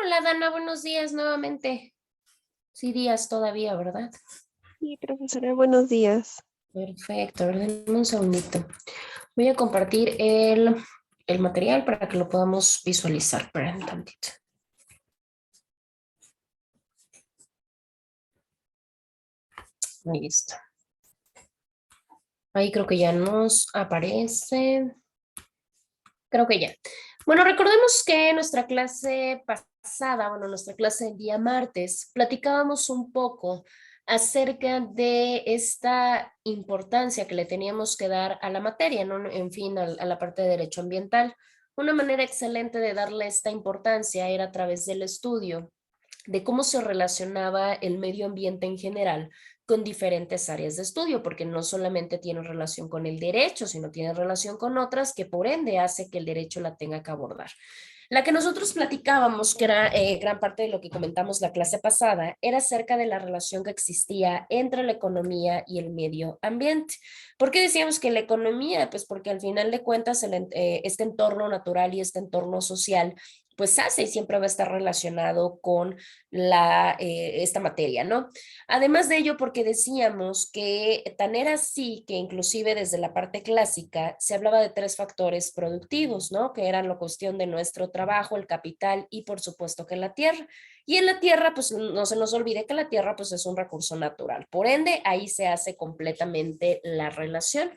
Hola Dana, buenos días nuevamente. Sí, días todavía, ¿verdad? Sí, profesora, buenos días. Perfecto, a ver, denme un segundito. Voy a compartir el material para que lo podamos visualizar. Esperen un tantito. Ahí está. Ahí creo que ya nos aparece. Creo que ya. Bueno, recordemos que nuestra clase pasada, bueno, nuestra clase del día martes, platicábamos un poco acerca de esta importancia que le teníamos que dar a la materia, ¿no? En fin, a la parte de derecho ambiental. Una manera excelente de darle esta importancia era a través del estudio de cómo se relacionaba el medio ambiente en general con diferentes áreas de estudio, porque no solamente tiene relación con el derecho, sino tiene relación con otras que por ende hace que el derecho la tenga que abordar. La que nosotros platicábamos, que era gran parte de lo que comentamos la clase pasada, era acerca de la relación que existía entre la economía y el medio ambiente. ¿Por qué decíamos que la economía? Pues porque al final de cuentas este entorno natural y este entorno social pues hace y siempre va a estar relacionado con esta materia, ¿no? Además de ello, porque decíamos que tan era así que inclusive desde la parte clásica se hablaba de tres factores productivos, ¿no? Que eran la cuestión de nuestro trabajo, el capital y por supuesto que la tierra. Y en la tierra, pues no se nos olvide que la tierra pues es un recurso natural. Por ende, ahí se hace completamente la relación.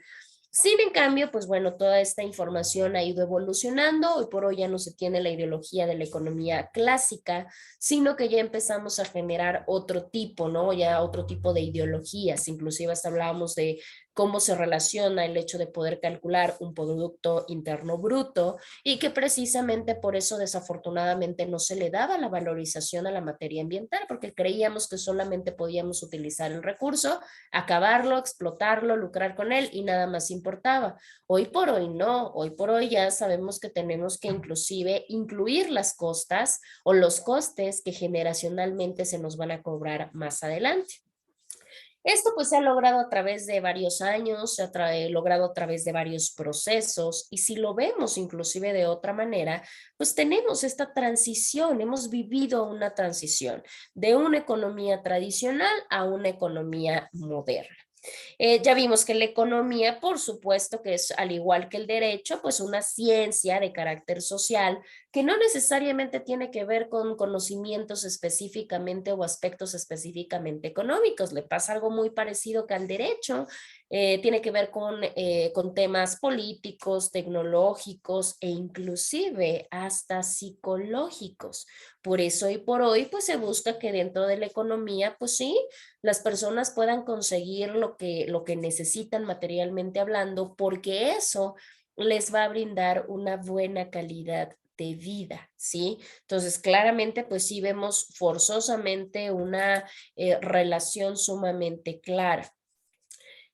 Sin en cambio, pues bueno, toda esta información ha ido evolucionando. Hoy por hoy ya no se tiene la ideología de la economía clásica, sino que ya empezamos a generar otro tipo, ¿no? Ya otro tipo de ideologías. Inclusive hasta hablábamos de cómo se relaciona el hecho de poder calcular un producto interno bruto y que precisamente por eso desafortunadamente no se le daba la valorización a la materia ambiental, porque creíamos que solamente podíamos utilizar el recurso, acabarlo, explotarlo, lucrar con él y nada más importaba. Hoy por hoy no, hoy por hoy ya sabemos que tenemos que inclusive incluir las costas o los costes que generacionalmente se nos van a cobrar más adelante. Esto pues se ha logrado a través de varios años, se ha logrado a través de varios procesos y si lo vemos inclusive de otra manera, pues tenemos esta transición, hemos vivido una transición de una economía tradicional a una economía moderna. Ya vimos que la economía, por supuesto, que es al igual que el derecho, pues una ciencia de carácter social que no necesariamente tiene que ver con conocimientos específicamente o aspectos específicamente económicos. Le pasa algo muy parecido que al derecho. Tiene que ver con temas políticos, tecnológicos e inclusive hasta psicológicos. Por eso hoy por hoy, pues se busca que dentro de la economía, pues sí, las personas puedan conseguir lo que necesitan materialmente hablando, porque eso les va a brindar una buena calidad de vida, ¿sí? Entonces, claramente, pues sí vemos forzosamente una relación sumamente clara.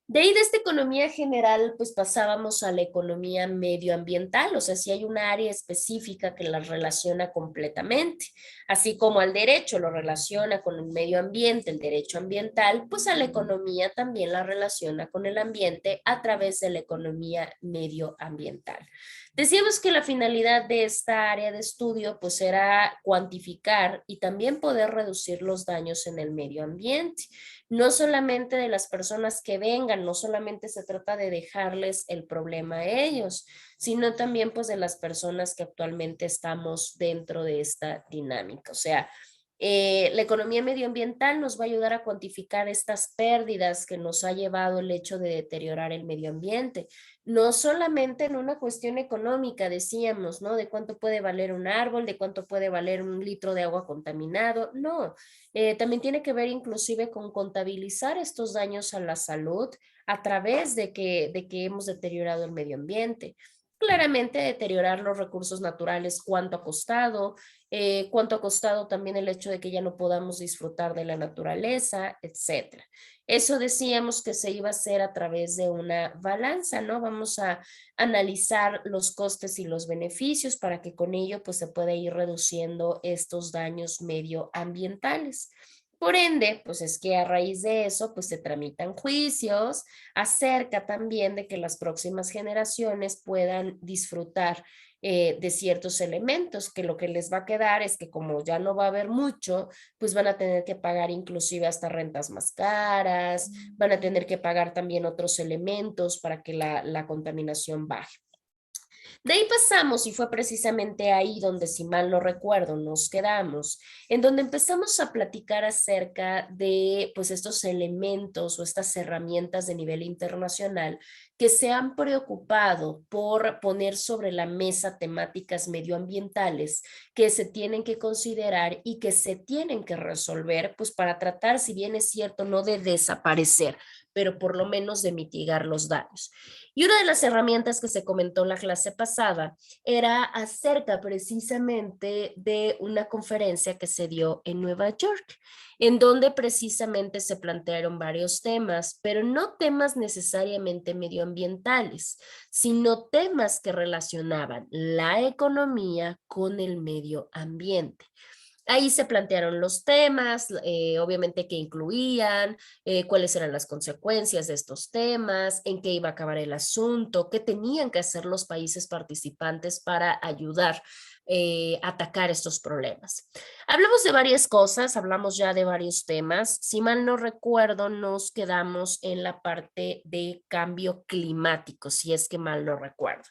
De ahí de esta economía general, pues pasábamos a la economía medioambiental, o sea, si hay una área específica que la relaciona completamente, así como al derecho lo relaciona con el medio ambiente, el derecho ambiental, pues a la economía también la relaciona con el ambiente a través de la economía medioambiental. Decíamos que la finalidad de esta área de estudio pues era cuantificar y también poder reducir los daños en el medio ambiente, no solamente de las personas que vengan, no solamente se trata de dejarles el problema a ellos, sino también pues de las personas que actualmente estamos dentro de esta dinámica. O sea, la economía medioambiental nos va a ayudar a cuantificar estas pérdidas que nos ha llevado el hecho de deteriorar el medio ambiente. No solamente en una cuestión económica, decíamos, ¿no? De cuánto puede valer un árbol, de cuánto puede valer un litro de agua contaminado, no. También tiene que ver inclusive con contabilizar estos daños a la salud a través de que hemos deteriorado el medio ambiente. Claramente deteriorar los recursos naturales, cuánto ha costado también el hecho de que ya no podamos disfrutar de la naturaleza, etcétera. Eso decíamos que se iba a hacer a través de una balanza, ¿no? Vamos a analizar los costes y los beneficios para que con ello pues se pueda ir reduciendo estos daños medioambientales. Por ende, pues es que a raíz de eso, pues se tramitan juicios acerca también de que las próximas generaciones puedan disfrutar de ciertos elementos, que lo que les va a quedar es que como ya no va a haber mucho, pues van a tener que pagar inclusive hasta rentas más caras, van a tener que pagar también otros elementos para que la contaminación baje. De ahí pasamos y fue precisamente ahí donde, si mal no recuerdo, nos quedamos, en donde empezamos a platicar acerca de pues estos elementos o estas herramientas de nivel internacional que se han preocupado por poner sobre la mesa temáticas medioambientales que se tienen que considerar y que se tienen que resolver, pues para tratar, si bien es cierto, no de desaparecer, pero por lo menos de mitigar los daños. Y una de las herramientas que se comentó en la clase pasada era acerca precisamente de una conferencia que se dio en Nueva York, en donde precisamente se plantearon varios temas, pero no temas necesariamente medioambientales, sino temas que relacionaban la economía con el medio ambiente. Ahí se plantearon los temas, obviamente que incluían, cuáles eran las consecuencias de estos temas, en qué iba a acabar el asunto, qué tenían que hacer los países participantes para ayudar a atacar estos problemas. Hablamos de varias cosas, hablamos ya de varios temas. Si mal no recuerdo, nos quedamos en la parte de cambio climático, si es que mal no recuerdo.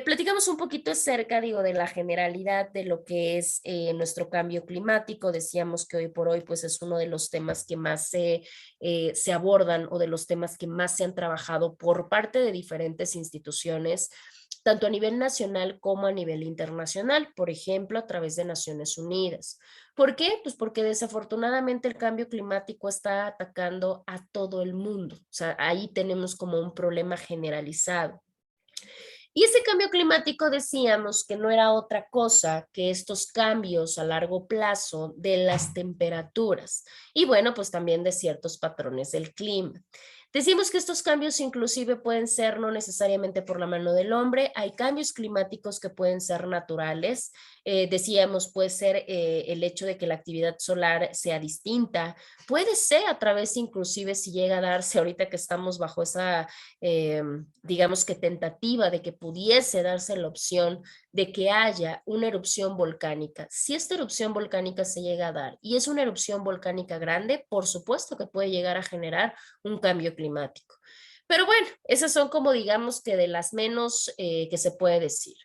Platicamos un poquito acerca, digo, de la generalidad de lo que es nuestro cambio climático. Decíamos que hoy por hoy, pues es uno de los temas que más se abordan o de los temas que más se han trabajado por parte de diferentes instituciones, tanto a nivel nacional como a nivel internacional, por ejemplo, a través de Naciones Unidas. ¿Por qué? Pues porque desafortunadamente el cambio climático está atacando a todo el mundo. O sea, ahí tenemos como un problema generalizado. Y ese cambio climático decíamos que no era otra cosa que estos cambios a largo plazo de las temperaturas y bueno, pues también de ciertos patrones del clima. Decimos que estos cambios inclusive pueden ser no necesariamente por la mano del hombre, hay cambios climáticos que pueden ser naturales. Decíamos, puede ser el hecho de que la actividad solar sea distinta, puede ser a través inclusive si llega a darse ahorita que estamos bajo esa eh, digamos que tentativa de que pudiese darse la opción de que haya una erupción volcánica. Si esta erupción volcánica se llega a dar y es una erupción volcánica grande, por supuesto que puede llegar a generar un cambio climático. Pero bueno, esas son como digamos que de las menos que se puede decir.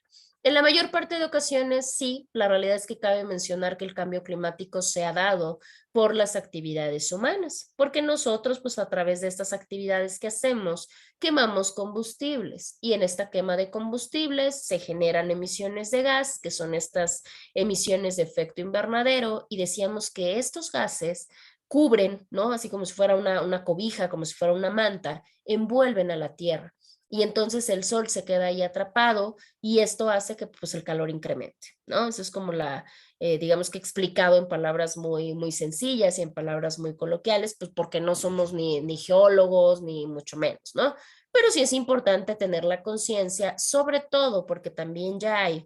En la mayor parte de ocasiones, sí, la realidad es que cabe mencionar que el cambio climático se ha dado por las actividades humanas, porque nosotros, pues a través de estas actividades que hacemos, quemamos combustibles y en esta quema de combustibles se generan emisiones de gas, que son estas emisiones de efecto invernadero, y decíamos que estos gases cubren, ¿no? Así como si fuera una cobija, como si fuera una manta, envuelven a la Tierra. Y entonces el sol se queda ahí atrapado y esto hace que pues el calor incremente, ¿no? Eso es como digamos que explicado en palabras muy, muy sencillas y en palabras muy coloquiales, pues porque no somos ni geólogos ni mucho menos, ¿no? Pero sí es importante tener la conciencia, sobre todo porque también ya hay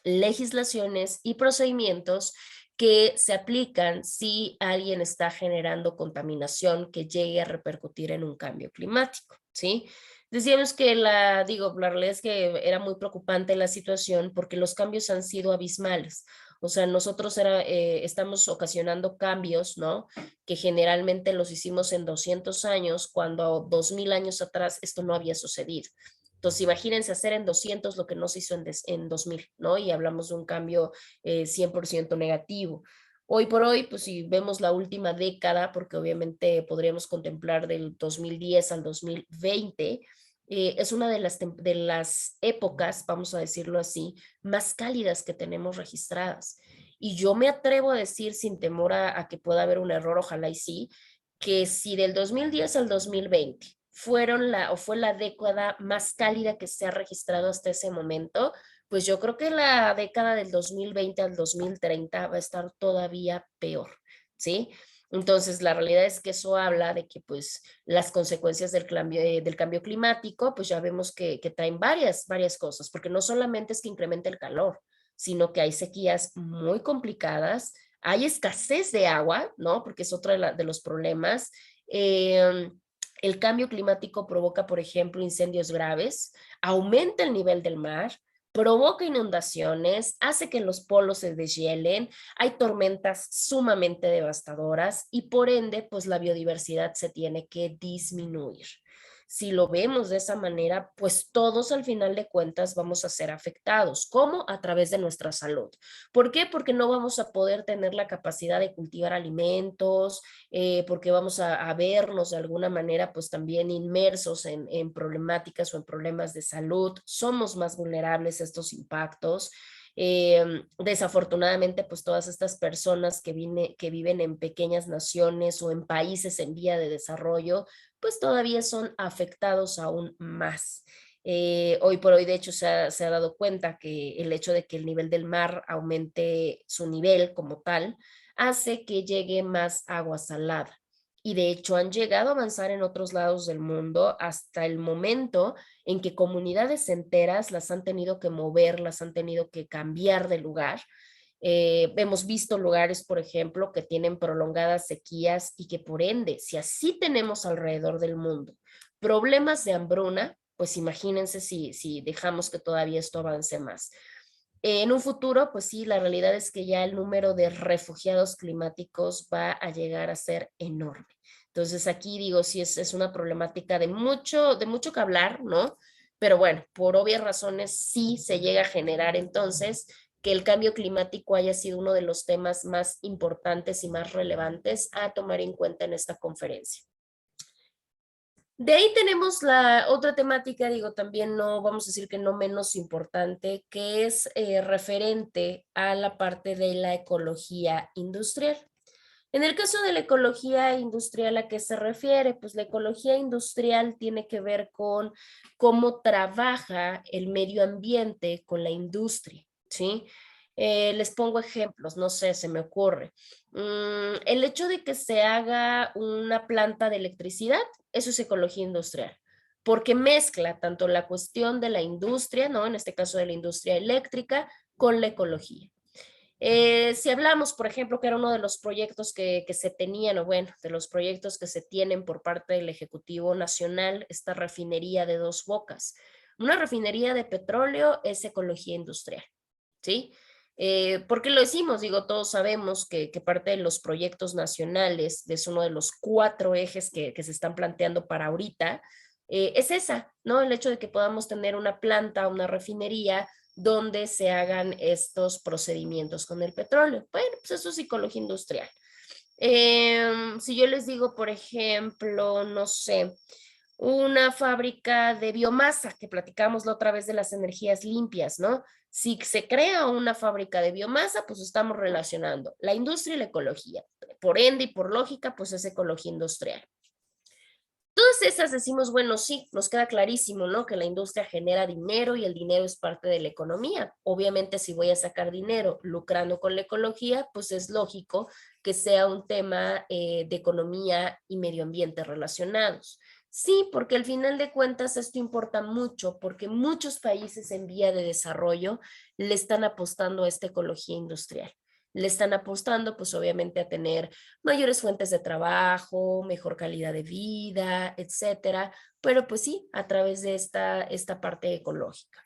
legislaciones y procedimientos que se aplican si alguien está generando contaminación que llegue a repercutir en un cambio climático, ¿sí? Decíamos que la realidad es que era muy preocupante la situación porque los cambios han sido abismales. O sea, nosotros estamos ocasionando cambios, ¿no? Que generalmente los hicimos en 200 años, cuando 2000 años atrás esto no había sucedido. Entonces, imagínense hacer en 200 lo que no se hizo en 2000, ¿no? Y hablamos de un cambio 100% negativo. Hoy por hoy, pues si vemos la última década, porque obviamente podríamos contemplar del 2010 al 2020, es una de las épocas, vamos a decirlo así, más cálidas que tenemos registradas. Y yo me atrevo a decir sin temor a que pueda haber un error, ojalá y sí, que si del 2010 al 2020 fue la década más cálida que se ha registrado hasta ese momento, pues yo creo que la década del 2020 al 2030 va a estar todavía peor, ¿sí? Entonces, la realidad es que eso habla de que pues las consecuencias del cambio climático, pues ya vemos que traen varias cosas, porque no solamente es que incremente el calor, sino que hay sequías muy complicadas, hay escasez de agua, ¿no? Porque es otro de los problemas. Eh, el cambio climático provoca, por ejemplo, incendios graves, aumenta el nivel del mar, provoca inundaciones, hace que los polos se deshielen, hay tormentas sumamente devastadoras y por ende, pues la biodiversidad se tiene que disminuir. Si lo vemos de esa manera, pues todos al final de cuentas vamos a ser afectados. ¿Cómo? A través de nuestra salud. ¿Por qué? Porque no vamos a poder tener la capacidad de cultivar alimentos, porque vamos a vernos de alguna manera pues también inmersos en problemáticas o en problemas de salud. Somos más vulnerables a estos impactos. Desafortunadamente, pues todas estas personas que viven en pequeñas naciones o en países en vía de desarrollo, pues todavía son afectados aún más. Hoy por hoy, de hecho, se ha dado cuenta que el hecho de que el nivel del mar aumente su nivel como tal, hace que llegue más agua salada. Y de hecho han llegado a avanzar en otros lados del mundo hasta el momento en que comunidades enteras las han tenido que mover, las han tenido que cambiar de lugar. Hemos visto lugares, por ejemplo, que tienen prolongadas sequías y que por ende, si así tenemos alrededor del mundo problemas de hambruna, pues imagínense si dejamos que todavía esto avance más. En un futuro, pues sí, la realidad es que ya el número de refugiados climáticos va a llegar a ser enorme. Entonces aquí digo, sí es una problemática de mucho que hablar, ¿no? Pero bueno, por obvias razones sí se llega a generar entonces que el cambio climático haya sido uno de los temas más importantes y más relevantes a tomar en cuenta en esta conferencia. De ahí tenemos la otra temática, digo, también no, vamos a decir que no menos importante, que es referente a la parte de la ecología industrial. En el caso de la ecología industrial, ¿a qué se refiere? Pues la ecología industrial tiene que ver con cómo trabaja el medio ambiente con la industria, ¿sí? Les pongo ejemplos, no sé, se me ocurre. El hecho de que se haga una planta de electricidad, eso es ecología industrial, porque mezcla tanto la cuestión de la industria, ¿no? En este caso de la industria eléctrica, con la ecología. Si hablamos, por ejemplo, que era uno de los proyectos que se tenían, o bueno, de los proyectos que se tienen por parte del Ejecutivo Nacional, esta refinería de Dos Bocas. Una refinería de petróleo es ecología industrial, ¿sí? ¿Por qué lo decimos? Digo, todos sabemos que parte de los proyectos nacionales, es uno de los 4 ejes que se están planteando para ahorita, es esa, ¿no? El hecho de que podamos tener una planta, una refinería donde se hagan estos procedimientos con el petróleo. Bueno, pues eso es psicología industrial. Si yo les digo, por ejemplo, no sé, una fábrica de biomasa, que platicamos la otra vez de las energías limpias, ¿no? Si se crea una fábrica de biomasa, pues estamos relacionando la industria y la ecología. Por ende y por lógica, pues es ecología industrial. Todas esas decimos, bueno, sí, nos queda clarísimo, ¿no? Que la industria genera dinero y el dinero es parte de la economía. Obviamente, si voy a sacar dinero lucrando con la ecología, pues es lógico que sea un tema de economía y medio ambiente relacionados. Sí, porque al final de cuentas esto importa mucho, porque muchos países en vía de desarrollo le están apostando a esta ecología industrial. Le están apostando, pues obviamente, a tener mayores fuentes de trabajo, mejor calidad de vida, etcétera, pero pues sí, a través de esta parte ecológica.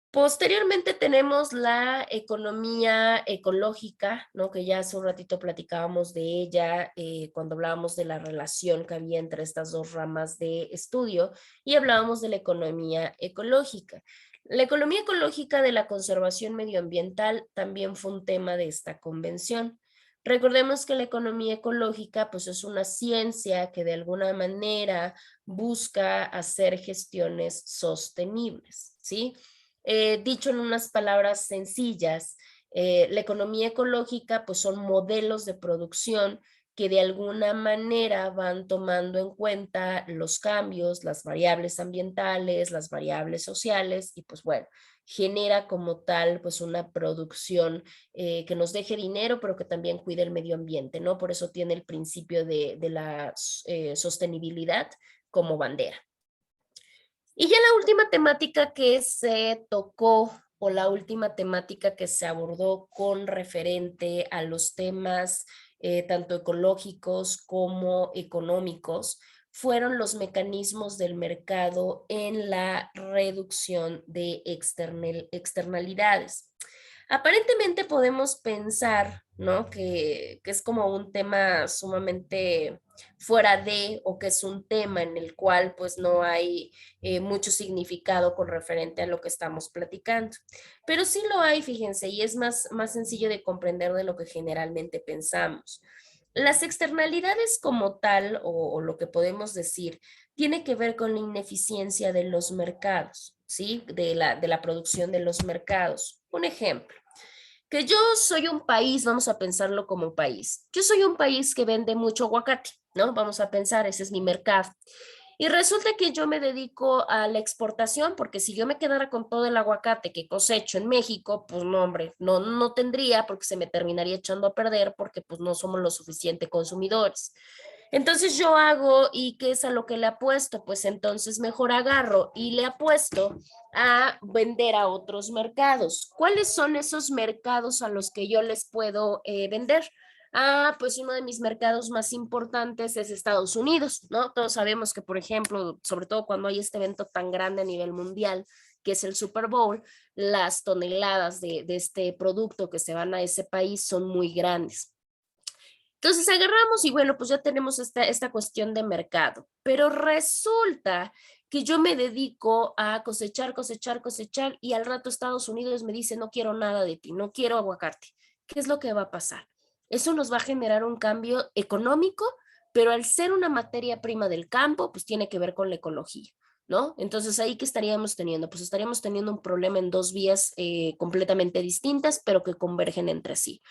Posteriormente tenemos la economía ecológica, ¿no? Que ya hace un ratito platicábamos de ella cuando hablábamos de la relación que había entre estas dos ramas de estudio y hablábamos de la economía ecológica. La economía ecológica de la conservación medioambiental también fue un tema de esta convención. Recordemos que la economía ecológica pues es una ciencia que de alguna manera busca hacer gestiones sostenibles, ¿sí? Dicho en unas palabras sencillas, la economía ecológica pues son modelos de producción que de alguna manera van tomando en cuenta los cambios, las variables ambientales, las variables sociales y pues bueno, genera como tal pues una producción que nos deje dinero pero que también cuide el medio ambiente, ¿no? Por eso tiene el principio de la sostenibilidad como bandera. Y ya la última temática que se tocó o la última temática que se abordó con referente a los temas tanto ecológicos como económicos fueron los mecanismos del mercado en la reducción de externalidades. Aparentemente podemos pensar, ¿no? Que es como un tema sumamente fuera de, o que es un tema en el cual pues no hay mucho significado con referente a lo que estamos platicando. Pero sí lo hay, fíjense, y es más sencillo de comprender de lo que generalmente pensamos. Las externalidades como tal, o lo que podemos decir, tiene que ver con la ineficiencia de los mercados, ¿sí? De la producción de los mercados. Un ejemplo, que yo soy un país, vamos a pensarlo como país. Yo soy un país que vende mucho aguacate, ¿no? Vamos a pensar, ese es mi mercado. Y resulta que yo me dedico a la exportación, porque si yo me quedara con todo el aguacate que cosecho en México, pues no, hombre, no tendría, porque se me terminaría echando a perder, porque pues no somos lo suficiente consumidores. Entonces yo hago, ¿y qué es a lo que le apuesto? Pues entonces mejor agarro y le apuesto a vender a otros mercados. ¿Cuáles son esos mercados a los que yo les puedo vender? Pues uno de mis mercados más importantes es Estados Unidos, ¿no? Todos sabemos que, por ejemplo, sobre todo cuando hay este evento tan grande a nivel mundial, que es el Super Bowl, las toneladas de este producto que se van a ese país son muy grandes. Entonces agarramos y bueno, pues ya tenemos esta cuestión de mercado, pero resulta que yo me dedico a cosechar, cosechar, cosechar y al rato Estados Unidos me dice, no quiero nada de ti, no quiero aguacate. ¿Qué es lo que va a pasar? Eso nos va a generar un cambio económico, pero al ser una materia prima del campo, pues tiene que ver con la ecología, ¿no? Entonces ahí, ¿qué estaríamos teniendo? Pues estaríamos teniendo un problema en dos vías completamente distintas, pero que convergen entre sí.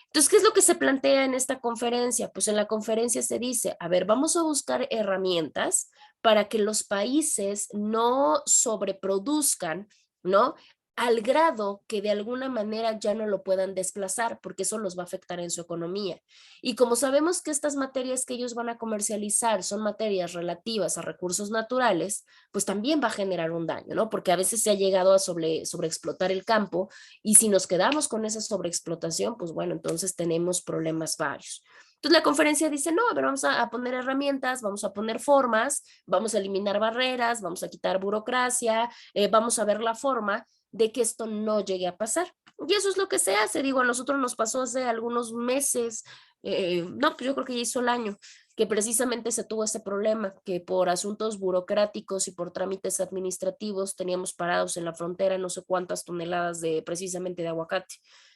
Entonces, ¿qué es lo que se plantea en esta conferencia? Pues en la conferencia se dice, a ver, vamos a buscar herramientas para que los países no sobreproduzcan, ¿no? Al grado que de alguna manera ya no lo puedan desplazar, porque eso los va a afectar en su economía. Y como sabemos que estas materias que ellos van a comercializar son materias relativas a recursos naturales, pues también va a generar un daño, ¿no? Porque a veces se ha llegado a sobreexplotar el campo y si nos quedamos con esa sobreexplotación, pues bueno, entonces tenemos problemas varios. Entonces la conferencia dice, no, a ver, vamos a poner herramientas, vamos a poner formas, vamos a eliminar barreras, vamos a quitar burocracia, vamos a ver la forma de que esto no llegue a pasar. Y eso es lo que se hace. Digo, a nosotros nos pasó hace algunos meses, no, pues yo creo que ya hizo el año, que precisamente se tuvo ese problema, que por asuntos burocráticos y por trámites administrativos teníamos parados en la frontera no sé cuántas toneladas de precisamente de aguacate,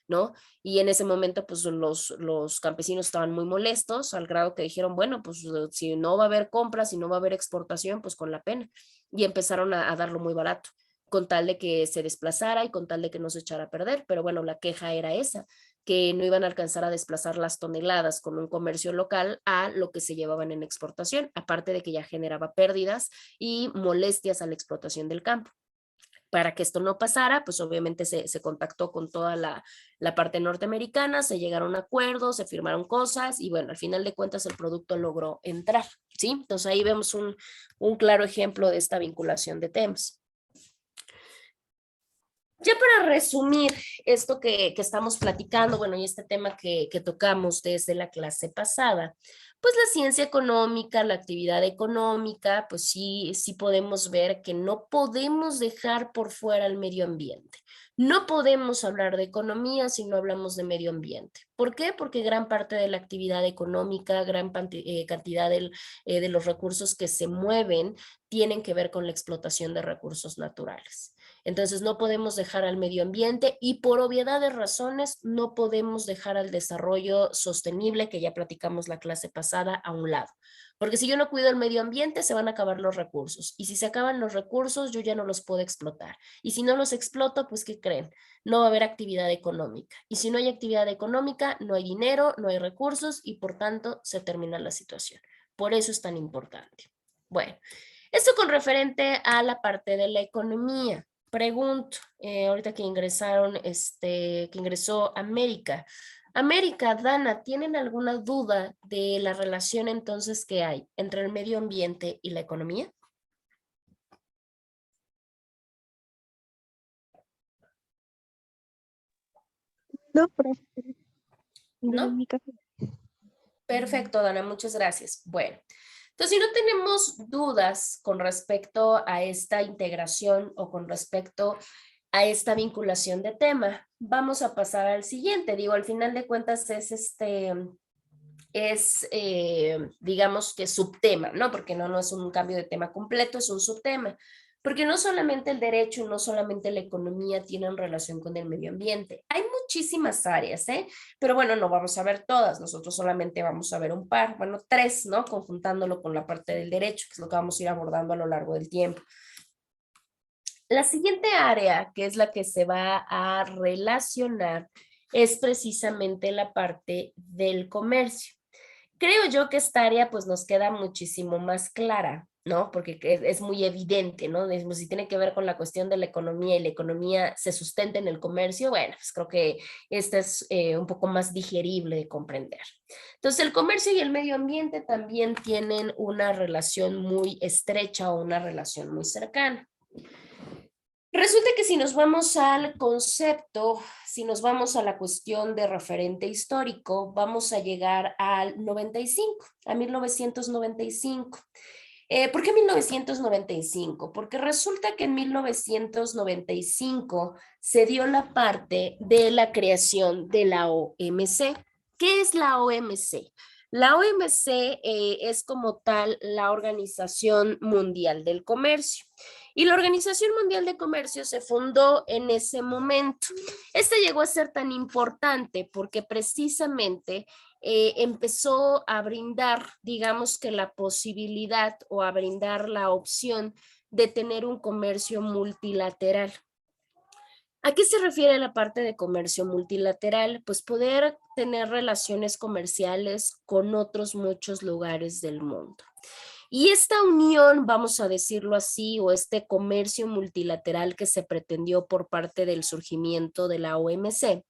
¿no? Y en ese momento pues los campesinos estaban muy molestos al grado que dijeron, bueno, pues si no va a haber compras, si no va a haber exportación, pues con la pena. Y empezaron a darlo muy barato con tal de que se desplazara y con tal de que no se echara a perder. Pero bueno, la queja era esa, que no iban a alcanzar a desplazar las toneladas con un comercio local a lo que se llevaban en exportación, aparte de que ya generaba pérdidas y molestias a la explotación del campo. Para que esto no pasara, pues obviamente se contactó con toda la parte norteamericana, se llegaron a acuerdos, se firmaron cosas y bueno, al final de cuentas el producto logró entrar, ¿sí? Entonces ahí vemos un claro ejemplo de esta vinculación de temas. Ya para resumir esto que estamos platicando, bueno, y este tema que tocamos desde la clase pasada, pues la ciencia económica, la actividad económica, pues sí podemos ver que no podemos dejar por fuera el medio ambiente. No podemos hablar de economía si no hablamos de medio ambiente. ¿Por qué? Porque gran parte de la actividad económica, gran cantidad de los recursos que se mueven tienen que ver con la explotación de recursos naturales. Entonces no podemos dejar al medio ambiente y por obviedad de razones no podemos dejar al desarrollo sostenible, que ya platicamos la clase pasada, a un lado. Porque si yo no cuido el medio ambiente, se van a acabar los recursos. Y si se acaban los recursos, yo ya no los puedo explotar. Y si no los exploto, pues ¿qué creen? No va a haber actividad económica. Y si no hay actividad económica, no hay dinero, no hay recursos y por tanto se termina la situación. Por eso es tan importante. Bueno, esto con referente a la parte de la economía. Pregunto, ahorita que ingresaron, que ingresó América. América, Dana, ¿tienen alguna duda de la relación entonces que hay entre el medio ambiente y la economía? No, profe, ¿No? mi café. Perfecto, Dana, muchas gracias. Bueno, Entonces, si no tenemos dudas con respecto a esta integración o con respecto a esta vinculación de tema, vamos a pasar al siguiente. Digo, al final de cuentas digamos que subtema, ¿no? Porque no es un cambio de tema completo, es un subtema. Porque no solamente el derecho y no solamente la economía tienen relación con el medio ambiente. Hay muchísimas áreas, ¿eh? Pero bueno, no vamos a ver todas. Nosotros solamente vamos a ver un par, bueno, tres, ¿no? Conjuntándolo con la parte del derecho, que es lo que vamos a ir abordando a lo largo del tiempo. La siguiente área, que es la que se va a relacionar, es precisamente la parte del comercio. Creo yo que esta área pues nos queda muchísimo más clara, ¿no? Porque es muy evidente, ¿no? Si tiene que ver con la cuestión de la economía y la economía se sustenta en el comercio, bueno, pues creo que esta es un poco más digerible de comprender. Entonces, el comercio y el medio ambiente también tienen una relación muy estrecha o una relación muy cercana. Resulta que si nos vamos al concepto, si nos vamos a la cuestión de referente histórico, vamos a llegar al 95, a 1995. ¿Por qué 1995? Porque resulta que en 1995 se dio la parte de la creación de la OMC. ¿Qué es la OMC? La OMC es como tal la Organización Mundial del Comercio. Y la Organización Mundial de Comercio se fundó en ese momento. Esta llegó a ser tan importante porque precisamente empezó a brindar, digamos que la posibilidad o a brindar la opción de tener un comercio multilateral. ¿A qué se refiere la parte de comercio multilateral? Pues poder tener relaciones comerciales con otros muchos lugares del mundo. Y esta unión, vamos a decirlo así, o este comercio multilateral que se pretendió por parte del surgimiento de la OMC,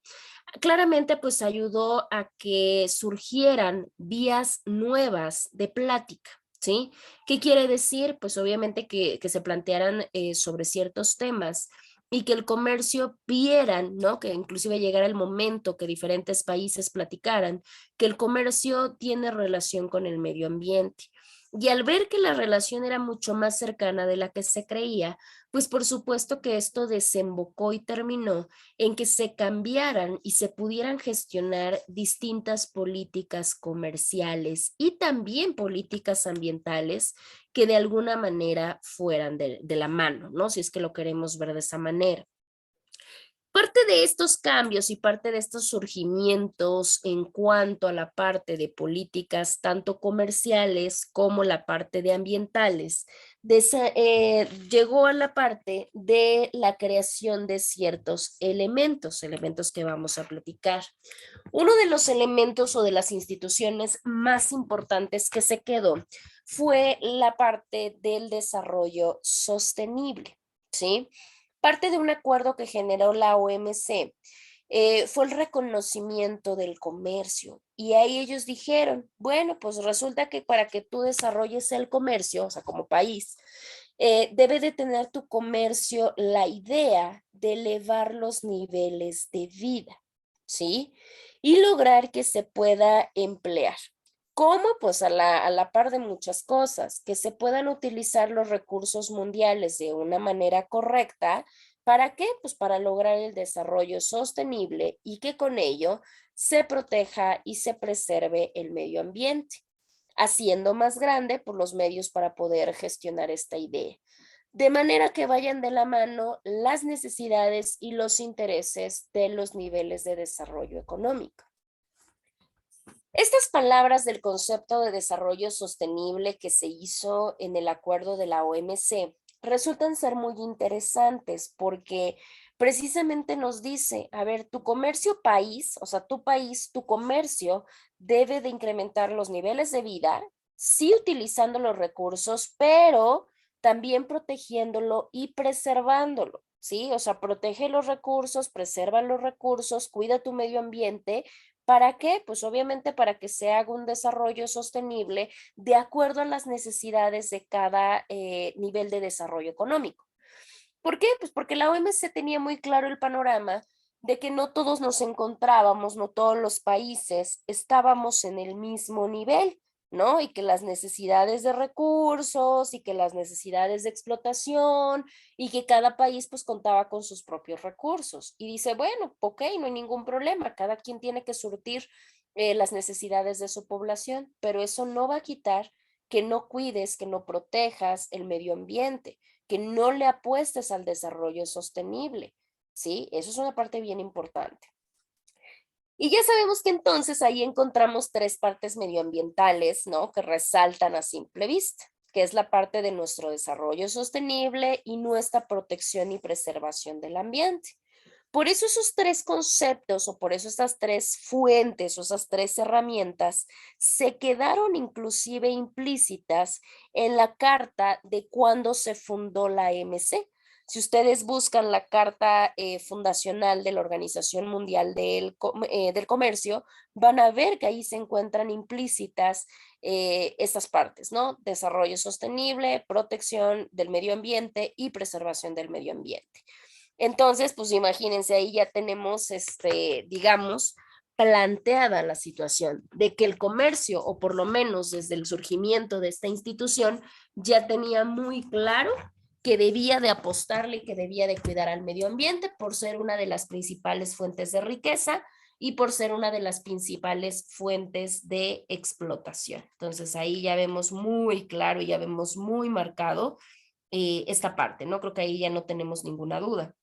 claramente pues ayudó a que surgieran vías nuevas de plática. ¿Sí? ¿Qué quiere decir? Pues obviamente que se plantearan sobre ciertos temas y que el comercio vieran, ¿no? Que inclusive llegara el momento que diferentes países platicaran, que el comercio tiene relación con el medio ambiente. Y al ver que la relación era mucho más cercana de la que se creía, pues por supuesto que esto desembocó y terminó en que se cambiaran y se pudieran gestionar distintas políticas comerciales y también políticas ambientales que de alguna manera fueran de la mano, ¿no? Si es que lo queremos ver de esa manera. Parte de estos cambios y parte de estos surgimientos en cuanto a la parte de políticas tanto comerciales como la parte de ambientales, llegó a la parte de la creación de ciertos elementos, elementos que vamos a platicar. Uno de los elementos o de las instituciones más importantes que se quedó fue la parte del desarrollo sostenible, ¿sí? Parte de un acuerdo que generó la OMC fue el reconocimiento del comercio. Y ahí ellos dijeron, bueno, pues resulta que para que tú desarrolles el comercio, o sea, como país, debe de tener tu comercio la idea de elevar los niveles de vida, ¿sí? Y lograr que se pueda emplear. ¿Cómo? Pues a la par de muchas cosas, que se puedan utilizar los recursos mundiales de una manera correcta. ¿Para qué? Pues para lograr el desarrollo sostenible y que con ello se proteja y se preserve el medio ambiente, haciendo más grande por los medios para poder gestionar esta idea. De manera que vayan de la mano las necesidades y los intereses de los niveles de desarrollo económico. Estas palabras del concepto de desarrollo sostenible que se hizo en el acuerdo de la OMC resultan ser muy interesantes porque precisamente nos dice, a ver, tu comercio país, o sea, tu país, tu comercio debe de incrementar los niveles de vida, sí utilizando los recursos, pero también protegiéndolo y preservándolo. ¿Sí? O sea, protege los recursos, preserva los recursos, cuida tu medio ambiente. ¿Para qué? Pues obviamente para que se haga un desarrollo sostenible de acuerdo a las necesidades de cada nivel de desarrollo económico. ¿Por qué? Pues porque la OMC tenía muy claro el panorama de que no todos nos encontrábamos, no todos los países estábamos en el mismo nivel. ¿no? Y que las necesidades de recursos y que las necesidades de explotación y que cada país pues contaba con sus propios recursos. Y dice, bueno, ok, no hay ningún problema, cada quien tiene que surtir las necesidades de su población, pero eso no va a quitar que no cuides, que no protejas el medio ambiente, que no le apuestes al desarrollo sostenible, ¿sí? Eso es una parte bien importante. Y ya sabemos que entonces ahí encontramos tres partes medioambientales, ¿no? Que resaltan a simple vista, que es la parte de nuestro desarrollo sostenible y nuestra protección y preservación del ambiente. Por eso esos tres conceptos o por eso estas tres fuentes o esas tres herramientas se quedaron inclusive implícitas en la carta de cuando se fundó la MC. Si ustedes buscan la carta fundacional de la Organización Mundial del Comercio, van a ver que ahí se encuentran implícitas estas partes, ¿no? Desarrollo sostenible, protección del medio ambiente y preservación del medio ambiente. Entonces, pues imagínense, ahí ya tenemos, digamos, planteada la situación de que el comercio, o por lo menos desde el surgimiento de esta institución, ya tenía muy claro que debía de apostarle y que debía de cuidar al medio ambiente por ser una de las principales fuentes de riqueza y por ser una de las principales fuentes de explotación. Entonces ahí ya vemos muy claro, ya vemos muy marcado esta parte, ¿no? Creo que ahí ya no tenemos ninguna duda.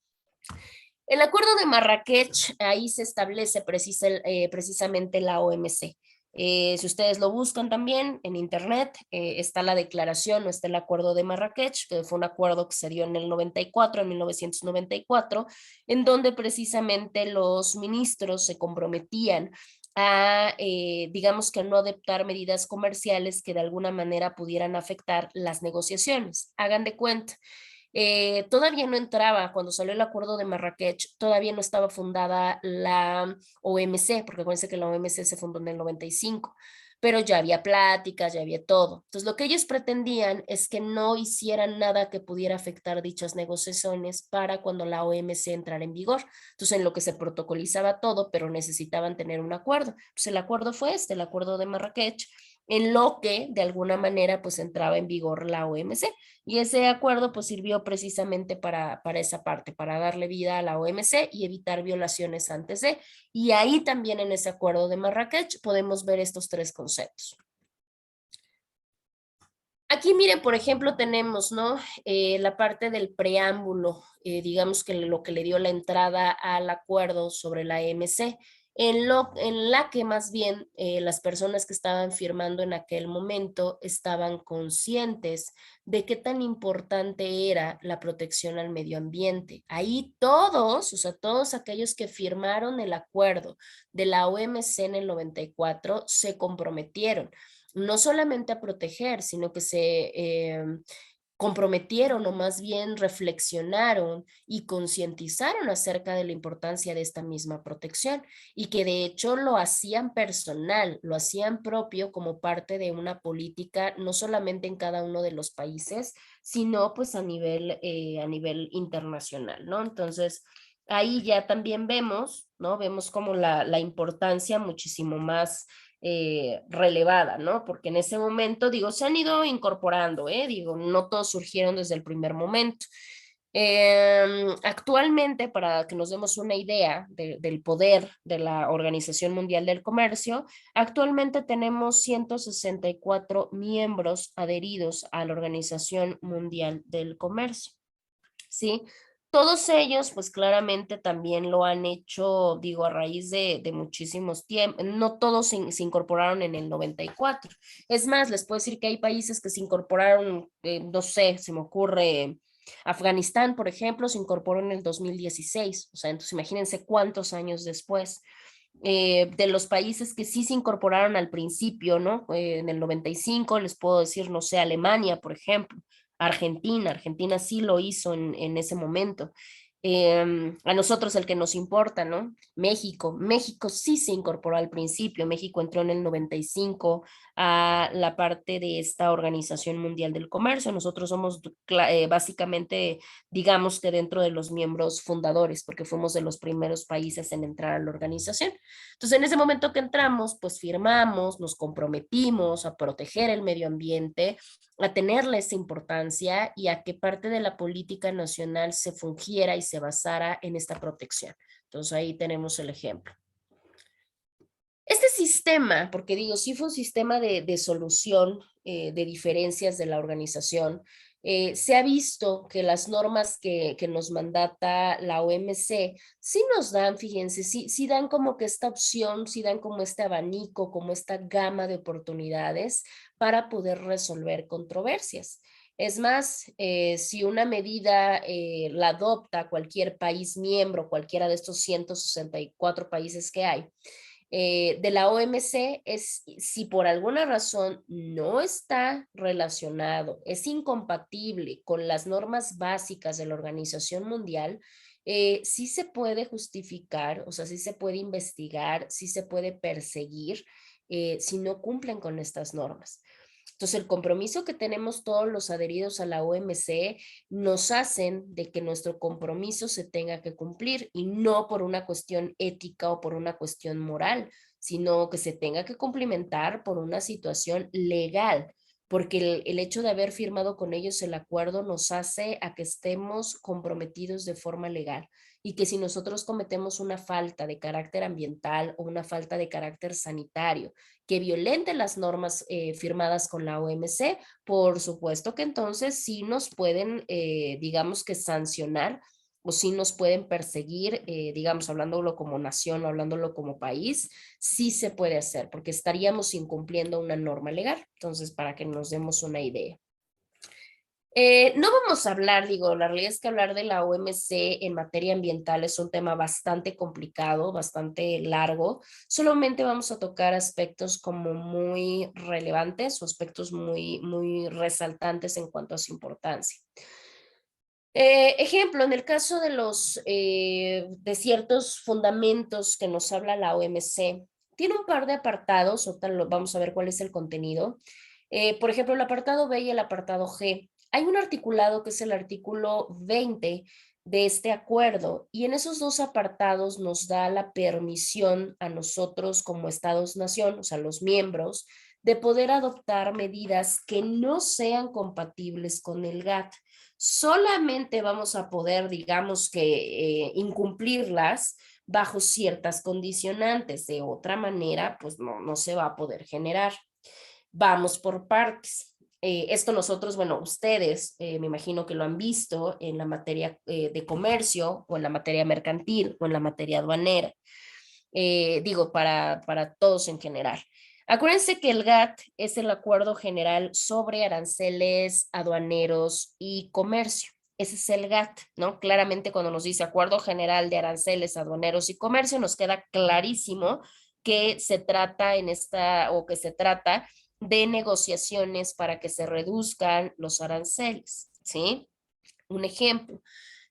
El acuerdo de Marrakech, ahí se establece precisamente la OMC. Si ustedes lo buscan también en internet, está la declaración o está el acuerdo de Marrakech, que fue un acuerdo que se dio en el 94, en 1994, en donde precisamente los ministros se comprometían a, digamos que no adoptar medidas comerciales que de alguna manera pudieran afectar las negociaciones. Hagan de cuenta, todavía no entraba, cuando salió el acuerdo de Marrakech, todavía no estaba fundada la OMC, porque acuérdense que la OMC se fundó en el 95, pero ya había pláticas, ya había todo. Entonces, lo que ellos pretendían es que no hicieran nada que pudiera afectar dichas negociaciones para cuando la OMC entrara en vigor. Entonces, en lo que se protocolizaba todo, pero necesitaban tener un acuerdo. Pues el acuerdo fue el acuerdo de Marrakech, en lo que de alguna manera pues entraba en vigor la OMC. Y ese acuerdo pues sirvió precisamente para esa parte, para darle vida a la OMC y evitar violaciones antes de. Y ahí también en ese acuerdo de Marrakech podemos ver estos tres conceptos. Aquí miren, por ejemplo, tenemos, ¿no? La parte del preámbulo, digamos que lo que le dio la entrada al acuerdo sobre la EMC, en la que más bien las personas que estaban firmando en aquel momento estaban conscientes de qué tan importante era la protección al medio ambiente. Ahí todos, o sea, todos aquellos que firmaron el acuerdo de la OMC en el 94 se comprometieron no solamente a proteger, sino que se comprometieron o más bien reflexionaron y concientizaron acerca de la importancia de esta misma protección y que de hecho lo hacían personal, lo hacían propio como parte de una política no solamente en cada uno de los países, sino pues a nivel internacional, ¿no? Entonces, ahí ya también vemos, ¿no? Vemos como la importancia muchísimo más relevada, ¿no? Porque en ese momento, digo, se han ido incorporando, digo, no todos surgieron desde el primer momento. Actualmente, para que nos demos una idea del poder de la Organización Mundial del Comercio, actualmente tenemos 164 miembros adheridos a la Organización Mundial del Comercio. ¿Sí? Todos ellos, pues claramente también lo han hecho, digo, a raíz de muchísimos tiempos. No todos se incorporaron en el 94. Es más, les puedo decir que hay países que se incorporaron, no sé, se me ocurre, Afganistán, por ejemplo, se incorporó en el 2016. O sea, entonces imagínense cuántos años después. De los países que sí se incorporaron al principio, ¿no? En el 95, les puedo decir, no sé, Alemania, por ejemplo. Argentina sí lo hizo en ese momento. A nosotros el que nos importa, ¿no? México sí se incorporó al principio, México entró en el 95 a la parte de esta Organización Mundial del Comercio. Nosotros somos básicamente, digamos que dentro de los miembros fundadores, porque fuimos de los primeros países en entrar a la organización. Entonces, en ese momento que entramos, pues firmamos, nos comprometimos a proteger el medio ambiente, a tenerle esa importancia y a que parte de la política nacional se fungiera y se basara en esta protección. Entonces, ahí tenemos el ejemplo. Este sistema, porque digo, sí fue un sistema de solución de diferencias de la organización, se ha visto que las normas que nos mandata la OMC sí nos dan, fíjense, sí dan como que esta opción, sí dan como este abanico, como esta gama de oportunidades para poder resolver controversias. Es más, si una medida la adopta cualquier país miembro, cualquiera de estos 164 países que hay, de la OMC es si por alguna razón no está relacionado, es incompatible con las normas básicas de la Organización Mundial, sí se puede justificar, o sea, sí se puede investigar, sí se puede perseguir si no cumplen con estas normas. Entonces, el compromiso que tenemos todos los adheridos a la OMC nos hacen de que nuestro compromiso se tenga que cumplir y no por una cuestión ética o por una cuestión moral, sino que se tenga que cumplimentar por una situación legal, porque el hecho de haber firmado con ellos el acuerdo nos hace a que estemos comprometidos de forma legal y que si nosotros cometemos una falta de carácter ambiental o una falta de carácter sanitario que violente las normas firmadas con la OMC, por supuesto que entonces sí nos pueden, digamos que sancionar o sí nos pueden perseguir, digamos, hablándolo como nación o hablándolo como país, sí se puede hacer, porque estaríamos incumpliendo una norma legal. Entonces, para que nos demos una idea. No vamos a hablar, digo, la realidad es que hablar de la OMC en materia ambiental es un tema bastante complicado, bastante largo. Solamente vamos a tocar aspectos como muy relevantes o aspectos muy resaltantes en cuanto a su importancia. Ejemplo, en el caso de los de ciertos fundamentos que nos habla la OMC, tiene un par de apartados, o tal, vamos a ver cuál es el contenido. Por ejemplo, el apartado B y el apartado G. Hay un articulado que es el artículo 20 de este acuerdo y en esos dos apartados nos da la permisión a nosotros como Estados-nación, o sea, los miembros, de poder adoptar medidas que no sean compatibles con el GATT. Solamente vamos a poder, digamos que, incumplirlas bajo ciertas condicionantes. De otra manera, pues no se va a poder generar. Vamos por partes. Esto nosotros, bueno, ustedes me imagino que lo han visto en la materia de comercio o en la materia mercantil o en la materia aduanera. Digo, para todos en general. Acuérdense que el GATT es el Acuerdo General sobre Aranceles, Aduaneros y Comercio. Ese es el GATT, ¿no? Claramente cuando nos dice Acuerdo General de Aranceles, Aduaneros y Comercio, nos queda clarísimo que se trata en esta, o que se trata de negociaciones para que se reduzcan los aranceles, ¿sí? Un ejemplo,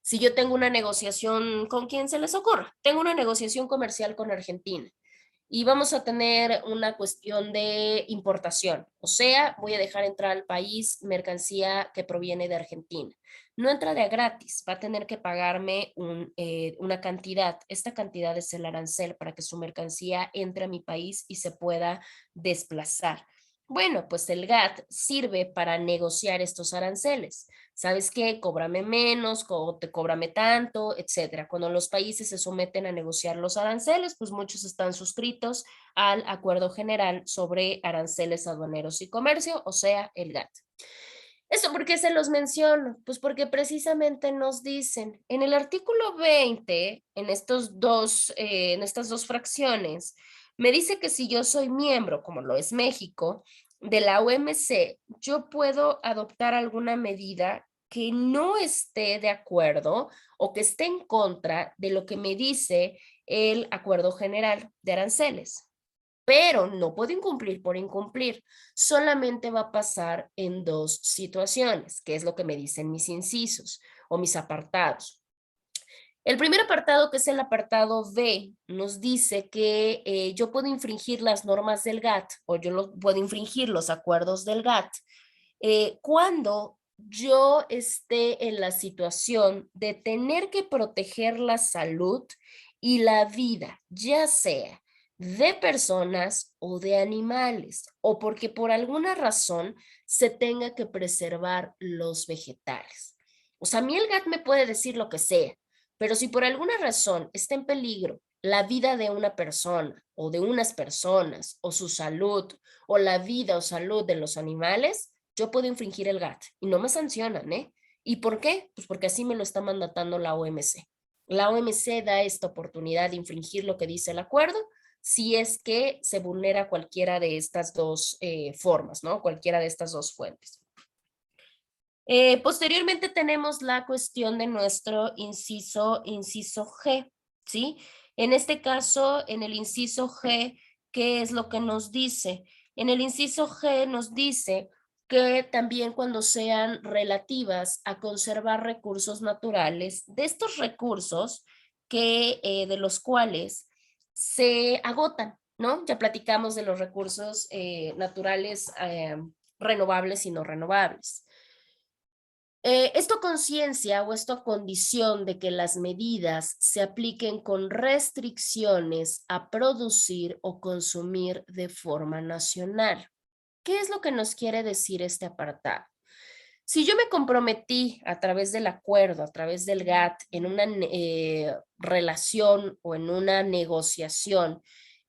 si yo tengo una negociación, ¿con quién se les ocurra? Tengo una negociación comercial con Argentina y vamos a tener una cuestión de importación, o sea, voy a dejar entrar al país mercancía que proviene de Argentina. No entra de a gratis, va a tener que pagarme una cantidad. Esta cantidad es el arancel para que su mercancía entre a mi país y se pueda desplazar. Bueno, pues el GATT sirve para negociar estos aranceles. ¿Sabes qué? Cóbrame menos, cóbrame tanto, etcétera. Cuando los países se someten a negociar los aranceles, pues muchos están suscritos al Acuerdo General sobre Aranceles Aduaneros y Comercio, o sea, el GATT. ¿Eso por qué se los menciono? Pues porque precisamente nos dicen en el artículo 20, en estas dos fracciones, me dice que si yo soy miembro, como lo es México, de la OMC, yo puedo adoptar alguna medida que no esté de acuerdo o que esté en contra de lo que me dice el Acuerdo General de Aranceles, pero no puedo incumplir por incumplir. Solamente va a pasar en dos situaciones, que es lo que me dicen mis incisos o mis apartados. El primer apartado, que es el apartado B, nos dice que yo puedo infringir las normas del GATT o puedo infringir los acuerdos del GATT cuando yo esté en la situación de tener que proteger la salud y la vida, ya sea de personas o de animales, o porque por alguna razón se tenga que preservar los vegetales. O sea, a mí el GATT me puede decir lo que sea, pero si por alguna razón está en peligro la vida de una persona o de unas personas o su salud o la vida o salud de los animales, yo puedo infringir el GATT y no me sancionan, ¿eh? ¿Y por qué? Pues porque así me lo está mandatando la OMC. La OMC da esta oportunidad de infringir lo que dice el acuerdo si es que se vulnera cualquiera de estas dos formas, ¿no? Cualquiera de estas dos fuentes. Posteriormente tenemos la cuestión de nuestro inciso G, ¿sí? En este caso, en el inciso G, ¿qué es lo que nos dice? En el inciso G nos dice que también cuando sean relativas a conservar recursos naturales, de estos recursos que de los cuales se agotan, ¿no? Ya platicamos de los recursos naturales renovables y no renovables. Esto conciencia o esto condición de que las medidas se apliquen con restricciones a producir o consumir de forma nacional. ¿Qué es lo que nos quiere decir este apartado? Si yo me comprometí a través del acuerdo, a través del GATT, en una relación o en una negociación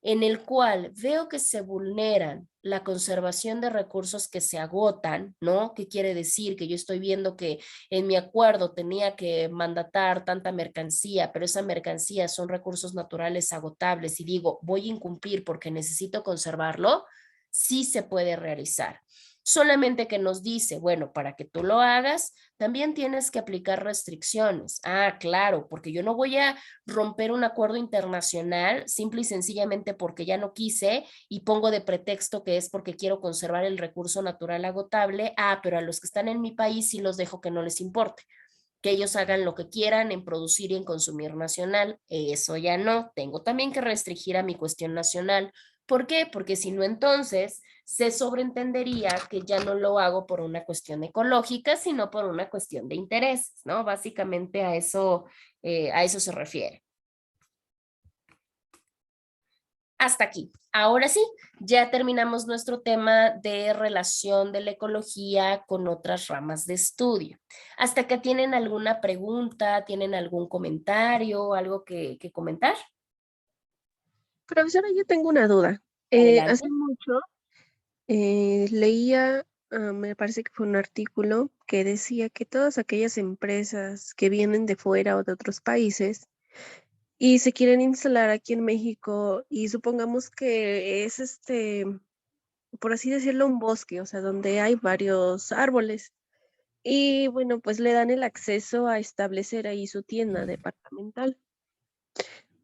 en el cual veo que se vulneran la conservación de recursos que se agotan, ¿no? ¿Qué quiere decir? Que yo estoy viendo que en mi acuerdo tenía que mandatar tanta mercancía, pero esa mercancía son recursos naturales agotables y digo, voy a incumplir porque necesito conservarlo, sí se puede realizar. Solamente que nos dice, bueno, para que tú lo hagas, también tienes que aplicar restricciones. Ah, claro, porque yo no voy a romper un acuerdo internacional simple y sencillamente porque ya no quise y pongo de pretexto que es porque quiero conservar el recurso natural agotable. Ah, pero a los que están en mi país sí los dejo que no les importe, que ellos hagan lo que quieran en producir y en consumir nacional. Eso ya no, tengo también que restringir a mi cuestión nacional. ¿Por qué? Porque si no, entonces se sobreentendería que ya no lo hago por una cuestión ecológica, sino por una cuestión de intereses, ¿no? Básicamente a eso se refiere. Hasta aquí. Ahora sí, ya terminamos nuestro tema de relación de la ecología con otras ramas de estudio. ¿Hasta acá tienen alguna pregunta, tienen algún comentario, algo que comentar? Profesora, yo tengo una duda. Adelante. Hace mucho leía, me parece que fue un artículo que decía que todas aquellas empresas que vienen de fuera o de otros países y se quieren instalar aquí en México y supongamos que es por así decirlo, un bosque, o sea, donde hay varios árboles. Y bueno, pues le dan el acceso a establecer ahí su tienda departamental.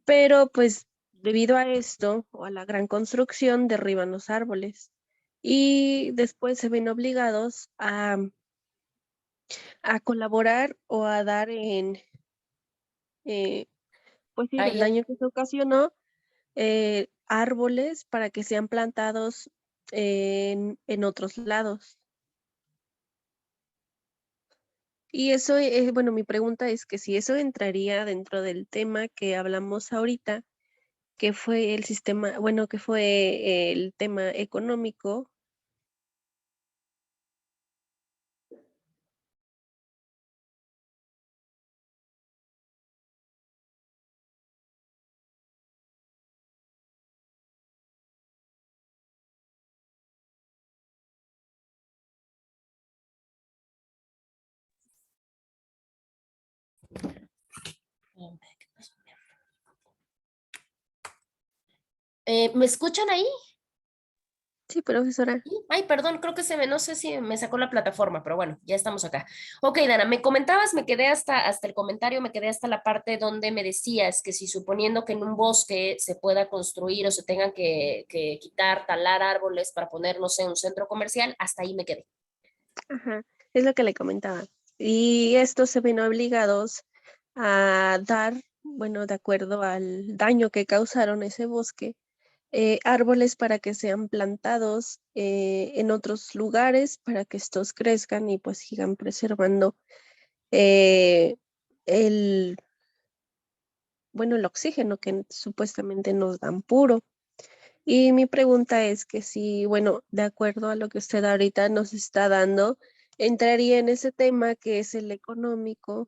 Pero pues debido a esto o a la gran construcción derriban los árboles y después se ven obligados a colaborar o a dar eh, pues sí, Ah, del ya. daño que se ocasionó, árboles para que sean plantados en otros lados. Y eso, bueno, mi pregunta es que si eso entraría dentro del tema que hablamos ahorita, que fue el sistema, bueno, que fue el tema económico. ¿Me escuchan ahí? Sí, profesora. Ay, perdón, creo que no sé si me sacó la plataforma, pero bueno, ya estamos acá. Ok, Dana, me comentabas, me quedé hasta el comentario, me quedé hasta la parte donde me decías que si suponiendo que en un bosque se pueda construir o se tengan que quitar, talar árboles para poner, no sé, un centro comercial, hasta ahí me quedé. Ajá, es lo que le comentaba. Y estos se ven obligados a dar, bueno, de acuerdo al daño que causaron ese bosque, árboles para que sean plantados en otros lugares para que estos crezcan y pues sigan preservando eh, el, bueno, el oxígeno que supuestamente nos dan puro. Y mi pregunta es que si, bueno, de acuerdo a lo que usted ahorita nos está dando, entraría en ese tema que es el económico.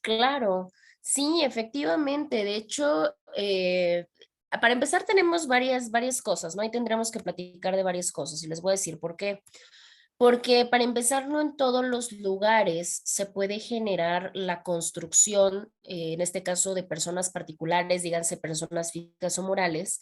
Claro, sí, efectivamente. De hecho, para empezar tenemos varias cosas, ¿no? Ahí tendremos que platicar de varias cosas y les voy a decir por qué. Porque para empezar, no en todos los lugares se puede generar la construcción, en este caso de personas particulares, díganse personas físicas o morales,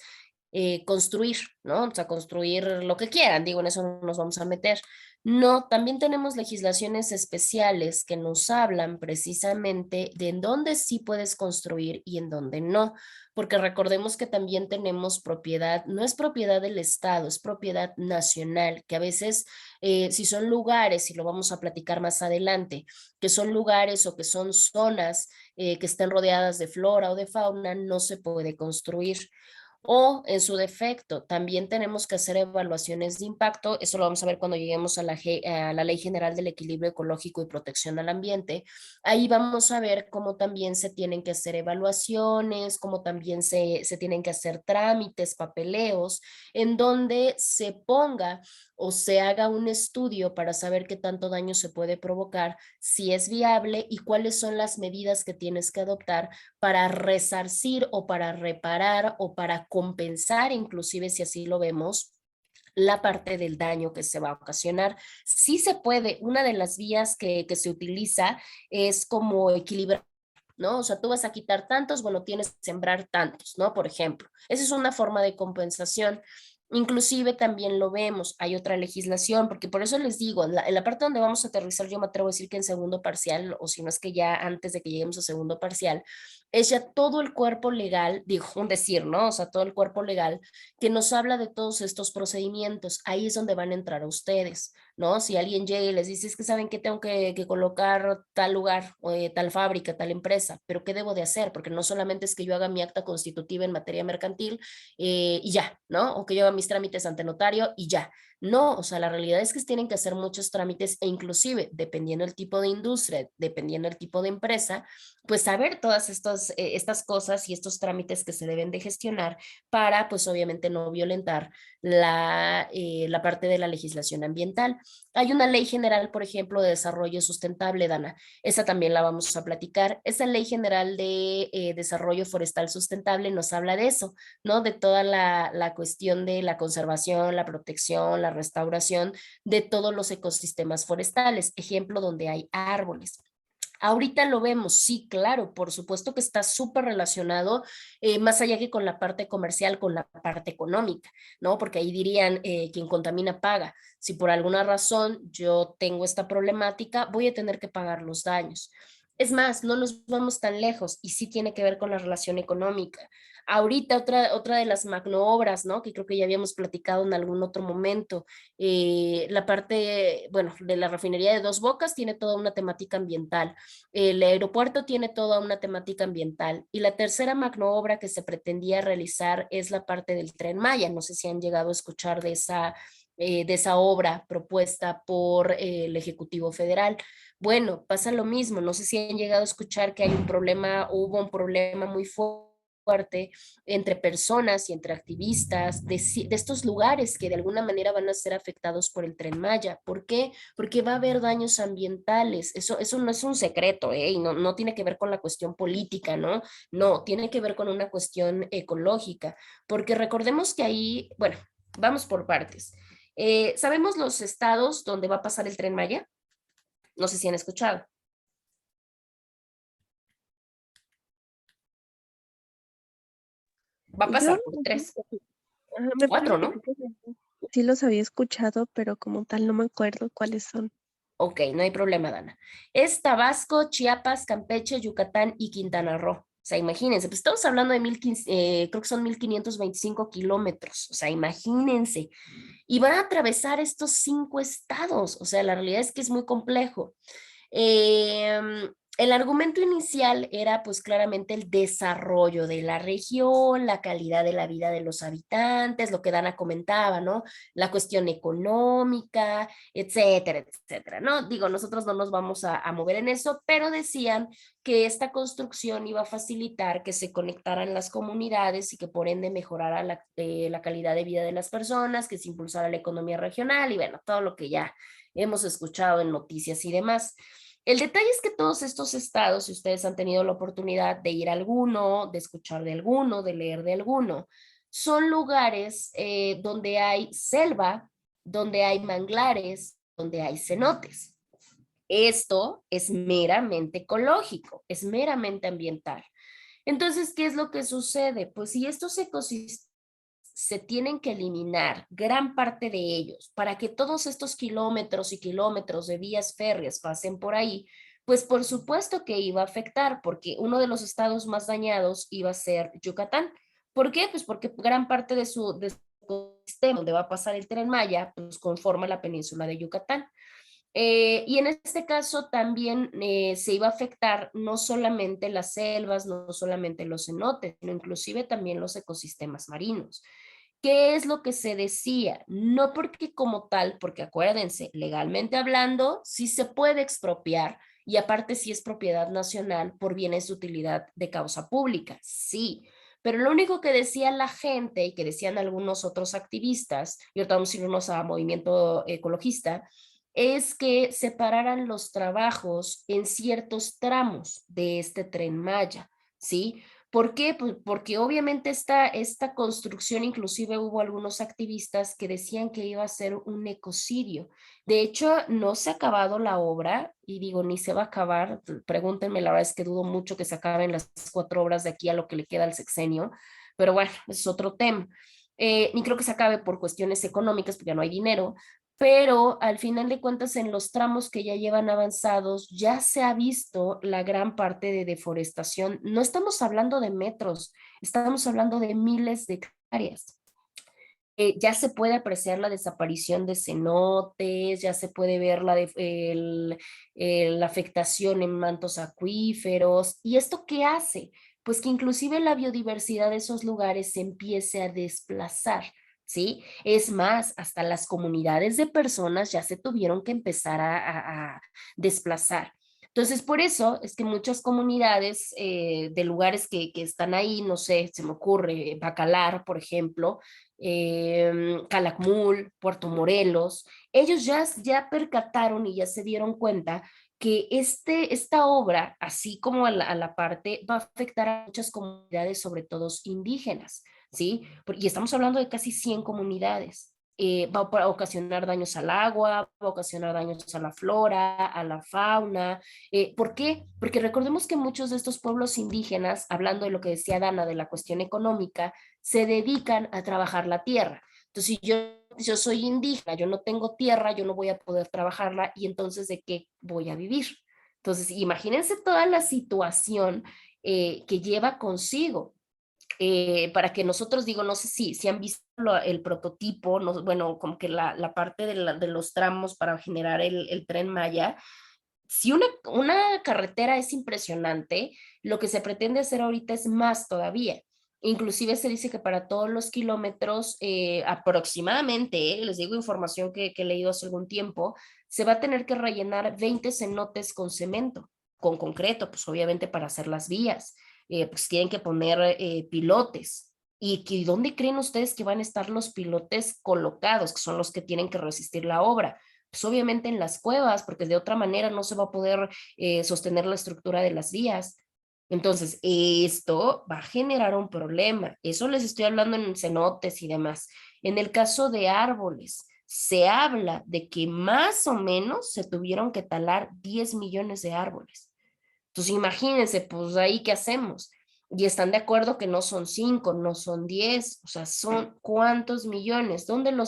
construir, ¿no? O sea, construir lo que quieran, digo, en eso no nos vamos a meter. No, también tenemos legislaciones especiales que nos hablan precisamente de en dónde sí puedes construir y en dónde no, porque recordemos que también tenemos propiedad, no es propiedad del Estado, es propiedad nacional, que a veces si son lugares, y lo vamos a platicar más adelante, que son lugares o que son zonas que estén rodeadas de flora o de fauna, no se puede construir. O en su defecto, también tenemos que hacer evaluaciones de impacto. Eso lo vamos a ver cuando lleguemos a a la Ley General del Equilibrio Ecológico y Protección al Ambiente. Ahí vamos a ver cómo también se tienen que hacer evaluaciones, cómo también se tienen que hacer trámites, papeleos, en donde se ponga o se haga un estudio para saber qué tanto daño se puede provocar, si es viable y cuáles son las medidas que tienes que adoptar para resarcir o para reparar o para compensar, inclusive si así lo vemos, la parte del daño que se va a ocasionar. Sí se puede, una de las vías que se utiliza es como equilibrar, ¿no? O sea, tú vas a quitar tantos, bueno, tienes que sembrar tantos, ¿no? Por ejemplo, esa es una forma de compensación. Inclusive también lo vemos, hay otra legislación, porque por eso les digo, en la parte donde vamos a aterrizar, yo me atrevo a decir que en segundo parcial, o si no es que ya antes de que lleguemos a segundo parcial, es ya todo el cuerpo legal, digo, un decir, ¿no? O sea, todo el cuerpo legal que nos habla de todos estos procedimientos. Ahí es donde van a entrar a ustedes, ¿no? Si alguien llega y les dice, es que saben que tengo que colocar tal lugar, o, tal fábrica, tal empresa, pero ¿qué debo de hacer? Porque no solamente es que yo haga mi acta constitutiva en materia mercantil y ya, ¿no? O que yo haga mis trámites ante notario y ya. No, o sea, la realidad es que tienen que hacer muchos trámites e inclusive, dependiendo del tipo de industria, dependiendo del tipo de empresa, pues saber todas estas cosas y estos trámites que se deben de gestionar para, pues obviamente, no violentar la parte de la legislación ambiental. Hay una ley general, por ejemplo, de desarrollo sustentable, Dana. Esa también la vamos a platicar. Esa ley general de desarrollo forestal sustentable nos habla de eso, ¿no? De toda la cuestión de la conservación, la protección, la restauración de todos los ecosistemas forestales. Ejemplo, donde hay árboles. Ahorita lo vemos, sí, claro, por supuesto que está súper relacionado, más allá que con la parte comercial, con la parte económica, ¿no? Porque ahí dirían, quien contamina paga. Si por alguna razón yo tengo esta problemática, voy a tener que pagar los daños. Es más, no nos vamos tan lejos y sí tiene que ver con la relación económica. Ahorita otra de las magnoobras, ¿no? Que creo que ya habíamos platicado en algún otro momento, la parte, bueno, de la refinería de Dos Bocas tiene toda una temática ambiental. El aeropuerto tiene toda una temática ambiental y la tercera magnoobra que se pretendía realizar es la parte del Tren Maya. No sé si han llegado a escuchar de esa obra propuesta por el Ejecutivo Federal. Bueno, pasa lo mismo. No sé si han llegado a escuchar que hay un problema, hubo un problema muy fuerte entre personas y entre activistas de estos lugares que de alguna manera van a ser afectados por el Tren Maya. ¿Por qué? Porque va a haber daños ambientales. Eso no es un secreto, ¿eh? Y no tiene que ver con la cuestión política, ¿no? No, tiene que ver con una cuestión ecológica, porque recordemos que ahí, bueno, vamos por partes. ¿Sabemos los estados donde va a pasar el Tren Maya? No sé si han escuchado. Va a Yo pasar por tres, me cuatro, parece que ¿no? sí los había escuchado, pero como tal no me acuerdo cuáles son. Ok, no hay problema, Dana. Es Tabasco, Chiapas, Campeche, Yucatán y Quintana Roo. sea, imagínense, pues estamos hablando de creo que son 1525 kilómetros, o sea, imagínense, y van a atravesar estos 5 estados, o sea, la realidad es que es muy complejo. El argumento inicial era pues claramente el desarrollo de la región, la calidad de la vida de los habitantes, lo que Dana comentaba, ¿no? La cuestión económica, etcétera, etcétera, ¿no? Digo, nosotros no nos vamos a mover en eso, pero decían que esta construcción iba a facilitar que se conectaran las comunidades y que por ende mejorara la calidad de vida de las personas, que se impulsara la economía regional y bueno, todo lo que ya hemos escuchado en noticias y demás. El detalle es que todos estos estados, si ustedes han tenido la oportunidad de ir a alguno, de escuchar de alguno, de leer de alguno, son lugares donde hay selva, donde hay manglares, donde hay cenotes. Esto es meramente ecológico, es meramente ambiental. Entonces, ¿qué es lo que sucede? Pues si estos ecosistemas se tienen que eliminar gran parte de ellos para que todos estos kilómetros y kilómetros de vías férreas pasen por ahí, pues por supuesto que iba a afectar, porque uno de los estados más dañados iba a ser Yucatán. ¿Por qué? Pues porque gran parte de su ecosistema donde va a pasar el Tren Maya, pues conforma la península de Yucatán. Y en este caso también se iba a afectar no solamente las selvas, no solamente los cenotes, sino inclusive también los ecosistemas marinos. ¿Qué es lo que se decía? No porque como tal, porque acuérdense, legalmente hablando, sí se puede expropiar y aparte sí es propiedad nacional por bienes de utilidad de causa pública, sí. Pero lo único que decía la gente y que decían algunos otros activistas, y ahorita vamos a irnos a movimiento ecologista, es que separaran los trabajos en ciertos tramos de este Tren Maya, ¿sí? ¿Por qué? Pues porque obviamente esta construcción, inclusive hubo algunos activistas que decían que iba a ser un ecocidio. De hecho, no se ha acabado la obra y digo, ni se va a acabar. Pregúntenme, la verdad es que dudo mucho que se acaben las 4 obras de aquí a lo que le queda al sexenio, pero bueno, es otro tema. Ni creo que se acabe por cuestiones económicas, porque ya no hay dinero, pero al final de cuentas en los tramos que ya llevan avanzados ya se ha visto la gran parte de deforestación. No estamos hablando de metros, estamos hablando de miles de hectáreas. Ya se puede apreciar la desaparición de cenotes, ya se puede ver la afectación en mantos acuíferos. ¿Y esto qué hace? Pues que inclusive la biodiversidad de esos lugares se empiece a desplazar. ¿Sí? Es más, hasta las comunidades de personas ya se tuvieron que empezar a desplazar. Entonces, por eso es que muchas comunidades de lugares que están ahí, no sé, se me ocurre, Bacalar, por ejemplo, Calakmul, Puerto Morelos, ellos ya percataron y ya se dieron cuenta que esta obra, así como a la parte, va a afectar a muchas comunidades, sobre todo indígenas, ¿sí? Y estamos hablando de casi 100 comunidades. Va a ocasionar daños al agua, va a ocasionar daños a la flora, a la fauna. ¿Por qué? Porque recordemos que muchos de estos pueblos indígenas, hablando de lo que decía Dana de la cuestión económica, se dedican a trabajar la tierra. Entonces, si yo soy indígena, yo no tengo tierra, yo no voy a poder trabajarla y entonces ¿de qué voy a vivir? Entonces, imagínense toda la situación que lleva consigo. Para que nosotros, digo, no sé si han visto el prototipo, no, bueno, como que la parte de los tramos para generar el Tren Maya, si una carretera es impresionante, lo que se pretende hacer ahorita es más todavía. Inclusive se dice que para todos los kilómetros, aproximadamente, les digo información que he leído hace algún tiempo, se va a tener que rellenar 20 cenotes con cemento, con concreto, pues obviamente para hacer las vías. Pues tienen que poner pilotes. ¿Y dónde creen ustedes que van a estar los pilotes colocados, que son los que tienen que resistir la obra? Pues obviamente en las cuevas, porque de otra manera no se va a poder sostener la estructura de las vías. Entonces, esto va a generar un problema. Eso les estoy hablando en cenotes y demás. En el caso de árboles, se habla de que más o menos se tuvieron que talar 10 millones de árboles. Entonces, imagínense, pues ahí qué hacemos. Y están de acuerdo que no son 5, no son 10, o sea, son cuántos millones,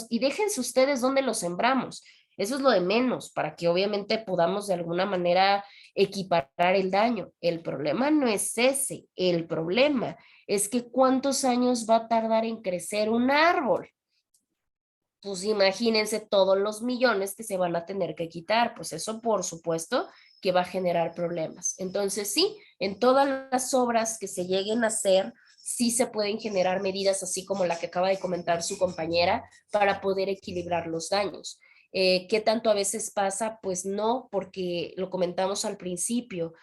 y déjense ustedes dónde los sembramos. Eso es lo de menos, para que obviamente podamos de alguna manera equiparar el daño. El problema no es ese, el problema es que cuántos años va a tardar en crecer un árbol. Pues imagínense todos los millones que se van a tener que quitar, pues eso por supuesto que va a generar problemas. Entonces sí, en todas las obras que se lleguen a hacer, sí se pueden generar medidas así como la que acaba de comentar su compañera para poder equilibrar los daños. ¿Qué tanto a veces pasa? Pues no, porque lo comentamos al principio,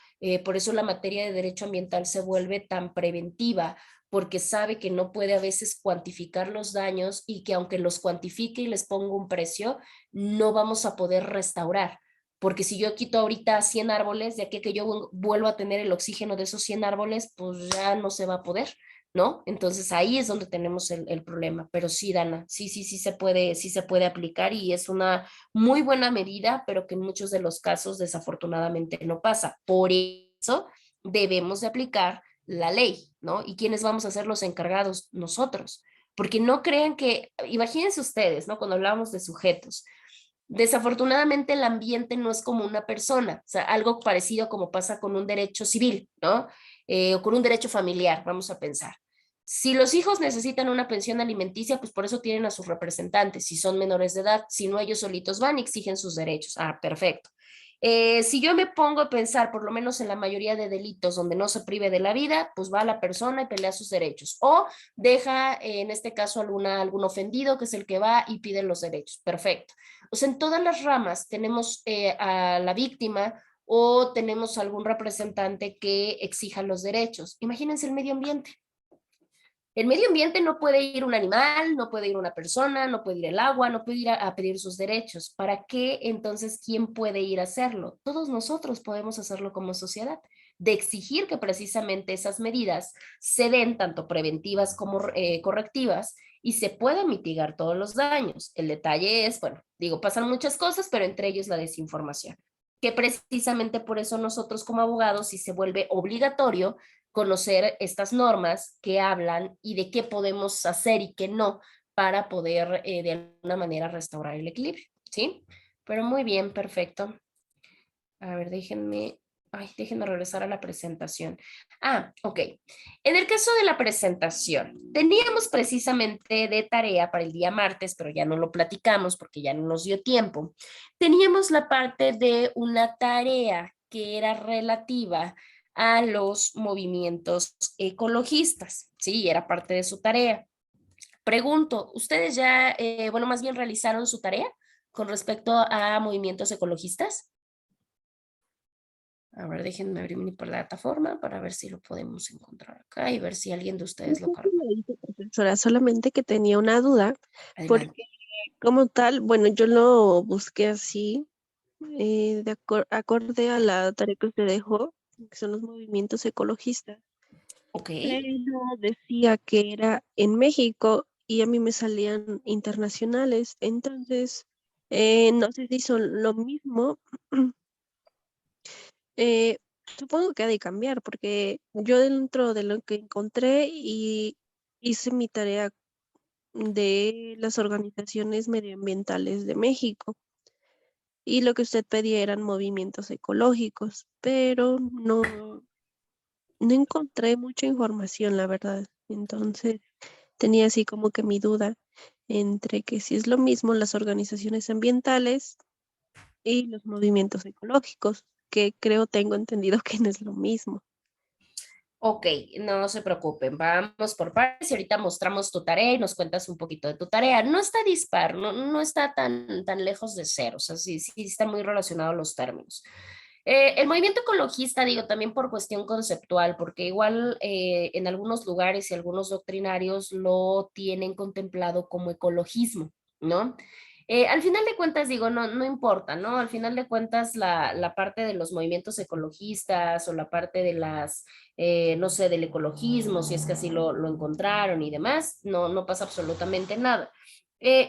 por eso la materia de derecho ambiental se vuelve tan preventiva, porque sabe que no puede a veces cuantificar los daños y que aunque los cuantifique y les ponga un precio, no vamos a poder restaurar. Porque si yo quito ahorita 100 árboles, de aquí a que yo vuelvo a tener el oxígeno de esos 100 árboles, pues ya no se va a poder, ¿no? Entonces ahí es donde tenemos el problema. Pero sí, Dana, sí se puede aplicar y es una muy buena medida, pero que en muchos de los casos desafortunadamente no pasa. Por eso debemos de aplicar la ley, ¿no? ¿Y quiénes vamos a ser los encargados? Nosotros. Porque no crean que, imagínense ustedes, ¿no? Cuando hablamos de sujetos, desafortunadamente el ambiente no es como una persona, o sea, algo parecido como pasa con un derecho civil, ¿no? O con un derecho familiar, vamos a pensar. Si los hijos necesitan una pensión alimenticia, pues por eso tienen a sus representantes, si son menores de edad, si no ellos solitos van y exigen sus derechos. Ah, perfecto. Si yo me pongo a pensar, por lo menos en la mayoría de delitos donde no se prive de la vida, pues va la persona y pelea sus derechos. O deja, en este caso, algún ofendido, que es el que va y pide los derechos. Perfecto. O sea, en todas las ramas tenemos a la víctima o tenemos algún representante que exija los derechos. Imagínense el medio ambiente. El medio ambiente no puede ir un animal, no puede ir una persona, no puede ir el agua, no puede ir a pedir sus derechos. ¿Para qué entonces quién puede ir a hacerlo? Todos nosotros podemos hacerlo como sociedad, de exigir que precisamente esas medidas se den tanto preventivas como correctivas y se puedan mitigar todos los daños. El detalle es, bueno, digo, pasan muchas cosas, pero entre ellos la desinformación, que precisamente por eso nosotros como abogados, si se vuelve obligatorio conocer estas normas que hablan y de qué podemos hacer y qué no para poder de alguna manera restaurar el equilibrio, ¿sí? Pero muy bien, perfecto. A ver, déjenme regresar a la presentación. Ah, ok. En el caso de la presentación, teníamos precisamente de tarea para el día martes, pero ya no lo platicamos porque ya no nos dio tiempo. Teníamos la parte de una tarea que era relativa a los movimientos ecologistas, ¿sí? Era parte de su tarea. Pregunto, ¿ustedes ya, bueno, más bien realizaron su tarea con respecto a movimientos ecologistas? A ver, déjenme abrir mi plataforma para ver si lo podemos encontrar acá y ver si alguien de ustedes lo Creo que cargó. lo hice, profesora, solamente que tenía una duda, Adelante. porque como tal, bueno, yo lo busqué así, acorde a la tarea que usted dejó, que son los movimientos ecologistas, Ok. pero decía que era en México y a mí me salían internacionales, entonces no sé si son lo mismo. Eh, Supongo que ha de cambiar, porque yo dentro de lo que encontré y hice mi tarea de las organizaciones medioambientales de México. Y lo que usted pedía eran movimientos ecológicos, pero no encontré mucha información, la verdad. Entonces tenía así como que mi duda entre que si es lo mismo las organizaciones ambientales y los movimientos ecológicos, que creo tengo entendido que no es lo mismo. Ok, no se preocupen, vamos por partes y ahorita mostramos tu tarea y nos cuentas un poquito de tu tarea. No está dispar, no está tan lejos de ser, o sea, sí están muy relacionados los términos. El movimiento ecologista, digo, también por cuestión conceptual, porque igual en algunos lugares y algunos doctrinarios lo tienen contemplado como ecologismo, ¿no? Al final de cuentas, digo, no importa, ¿no? Al final de cuentas, la parte de los movimientos ecologistas o la parte de no sé, del ecologismo, si es que así lo encontraron y demás, no pasa absolutamente nada.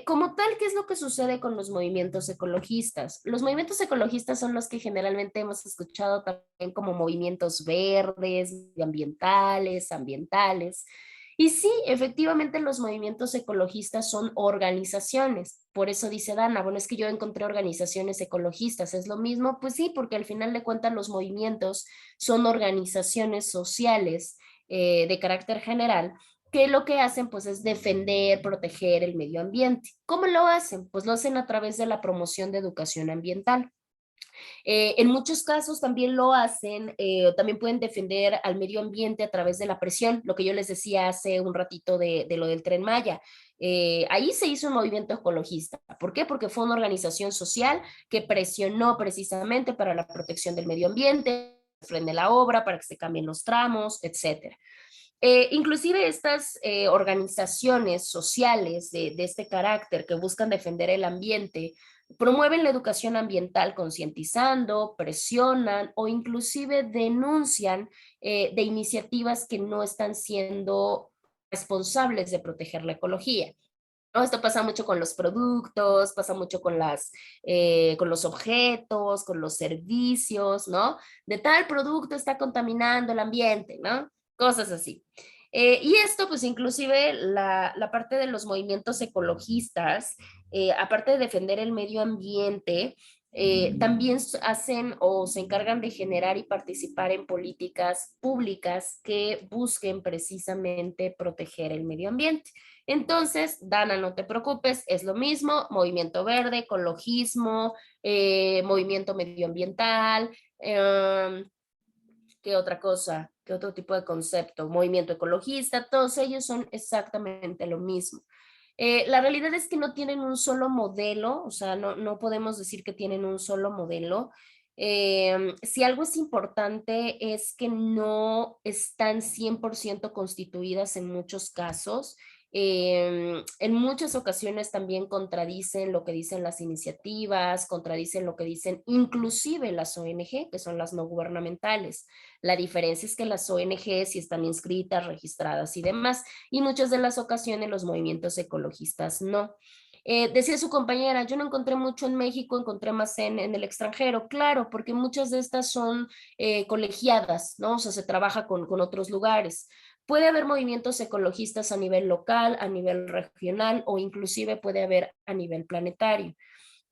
Como tal, ¿qué es lo que sucede con los movimientos ecologistas? Los movimientos ecologistas son los que generalmente hemos escuchado también como movimientos verdes, ambientales. Y sí, efectivamente los movimientos ecologistas son organizaciones, por eso dice Dana, bueno, es que yo encontré organizaciones ecologistas, ¿es lo mismo? Pues sí, porque al final de cuentas los movimientos son organizaciones sociales de carácter general que lo que hacen pues es defender, proteger el medio ambiente. ¿Cómo lo hacen? Pues lo hacen a través de la promoción de educación ambiental. En muchos casos también lo hacen, también pueden defender al medio ambiente a través de la presión, lo que yo les decía hace un ratito de lo del Tren Maya. Ahí se hizo un movimiento ecologista. ¿Por qué? Porque fue una organización social que presionó precisamente para la protección del medio ambiente, frente a la obra, para que se cambien los tramos, etcétera. Inclusive estas organizaciones sociales de este carácter que buscan defender el ambiente promueven la educación ambiental concientizando, presionan o inclusive denuncian de iniciativas que no están siendo responsables de proteger la ecología. ¿No? Esto pasa mucho con los productos, pasa mucho con los objetos, con los servicios, ¿no? De tal producto está contaminando el ambiente, ¿no? Cosas así. Y esto, pues inclusive la parte de los movimientos ecologistas, aparte de defender el medio ambiente, también hacen o se encargan de generar y participar en políticas públicas que busquen precisamente proteger el medio ambiente. Entonces, Dana, no te preocupes, es lo mismo, movimiento verde, ecologismo, movimiento medioambiental, ¿qué otra cosa? ¿Qué otro tipo de concepto? Movimiento ecologista, todos ellos son exactamente lo mismo. La realidad es que no tienen un solo modelo, o sea, no podemos decir que tienen un solo modelo. Si algo es importante es que no están 100% constituidas en muchos casos. En muchas ocasiones también contradicen lo que dicen las iniciativas, contradicen lo que dicen inclusive las ONG, que son las no gubernamentales. La diferencia es que las ONG sí están inscritas, registradas y demás, y muchas de las ocasiones los movimientos ecologistas no. Decía su compañera, yo no encontré mucho en México, encontré más en el extranjero, claro, porque muchas de estas son colegiadas, ¿no? O sea, se trabaja con otros lugares. Puede haber movimientos ecologistas a nivel local, a nivel regional o inclusive puede haber a nivel planetario.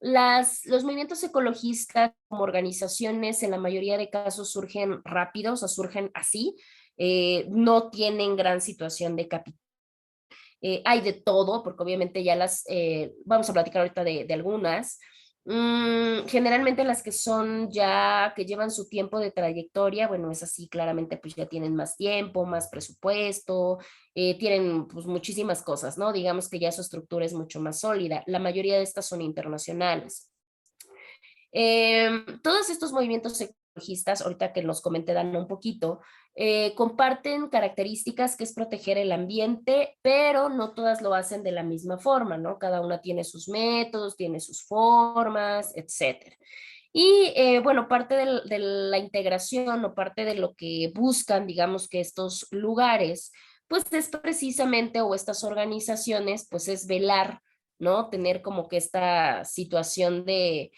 Los movimientos ecologistas como organizaciones en la mayoría de casos surgen rápidos o surgen así, no tienen gran situación de capital. Hay de todo, porque obviamente ya vamos a platicar ahorita de algunas. Generalmente las que son ya, que llevan su tiempo de trayectoria, bueno, es así, claramente pues ya tienen más tiempo, más presupuesto, tienen pues muchísimas cosas, ¿no? Digamos que ya su estructura es mucho más sólida. La mayoría de estas son internacionales. Todos estos movimientos ecologistas, ahorita que los comenté Dan un poquito, comparten características que es proteger el ambiente, pero no todas lo hacen de la misma forma, ¿no? Cada una tiene sus métodos, tiene sus formas, etcétera. Y bueno, parte de la integración o parte de lo que buscan, digamos que estos lugares, pues es precisamente, o estas organizaciones, pues es velar, ¿no? Tener como que esta situación de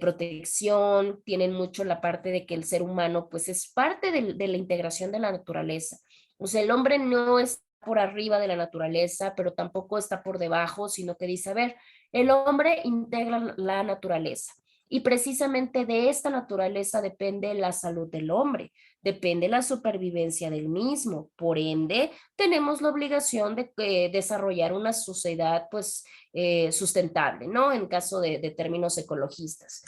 protección, tienen mucho la parte de que el ser humano pues es parte de la integración de la naturaleza. O sea, el hombre no está por arriba de la naturaleza, pero tampoco está por debajo, sino que dice, a ver, el hombre integra la naturaleza. Y precisamente de esta naturaleza depende la salud del hombre, depende la supervivencia del mismo. Por ende, tenemos la obligación de desarrollar una sociedad pues sustentable, ¿no? En caso de términos ecologistas.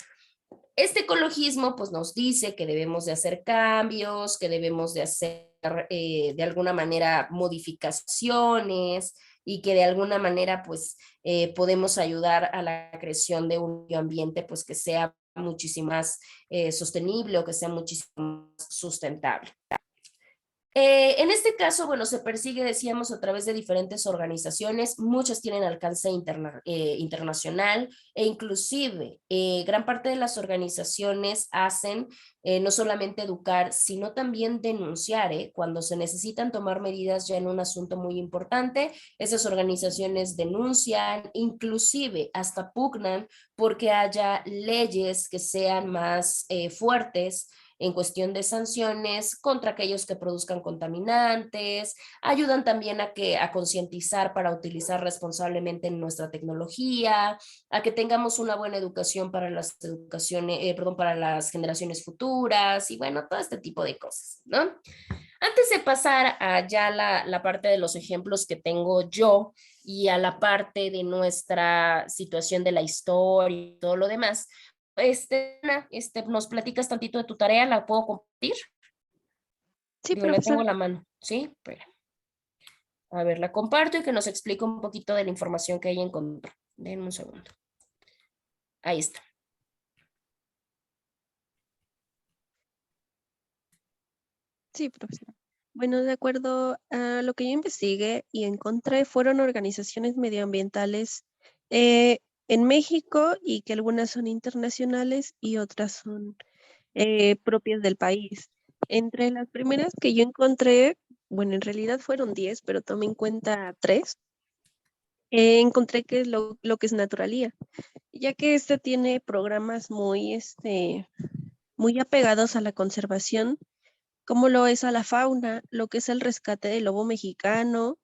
Este ecologismo pues nos dice que debemos de hacer cambios, que debemos de hacer de alguna manera modificaciones y que de alguna manera pues podemos ayudar a la creación de un medio ambiente pues que sea muchísimo más sostenible o que sea muchísimo más sustentable. En este caso, bueno, se persigue, decíamos, a través de diferentes organizaciones, muchas tienen alcance internacional e inclusive gran parte de las organizaciones hacen no solamente educar, sino también denunciar, cuando se necesitan tomar medidas ya en un asunto muy importante, esas organizaciones denuncian, inclusive hasta pugnan porque haya leyes que sean más fuertes en cuestión de sanciones contra aquellos que produzcan contaminantes, ayudan también a concientizar para utilizar responsablemente nuestra tecnología, a que tengamos una buena educación para las para las generaciones futuras y bueno, todo este tipo de cosas, ¿no? Antes de pasar a ya la parte de los ejemplos que tengo yo y a la parte de nuestra situación de la historia y todo lo demás, Ana, nos platicas tantito de tu tarea, ¿la puedo compartir? Sí, Digo, la tengo profesora. en la mano, ¿sí? Espera. A ver, la comparto y que nos explique un poquito de la información que ella encontró. Denme un segundo. Ahí está. Sí, profesora. Bueno, de acuerdo a lo que yo investigué y encontré, fueron organizaciones medioambientales en México y que algunas son internacionales y otras son propias del país. Entre las primeras que yo encontré, bueno, en realidad fueron 10, pero tomé en cuenta 3. Encontré que es lo que es Naturalía, ya que este tiene programas muy apegados a la conservación, como lo es a la fauna, lo que es el rescate del lobo mexicano,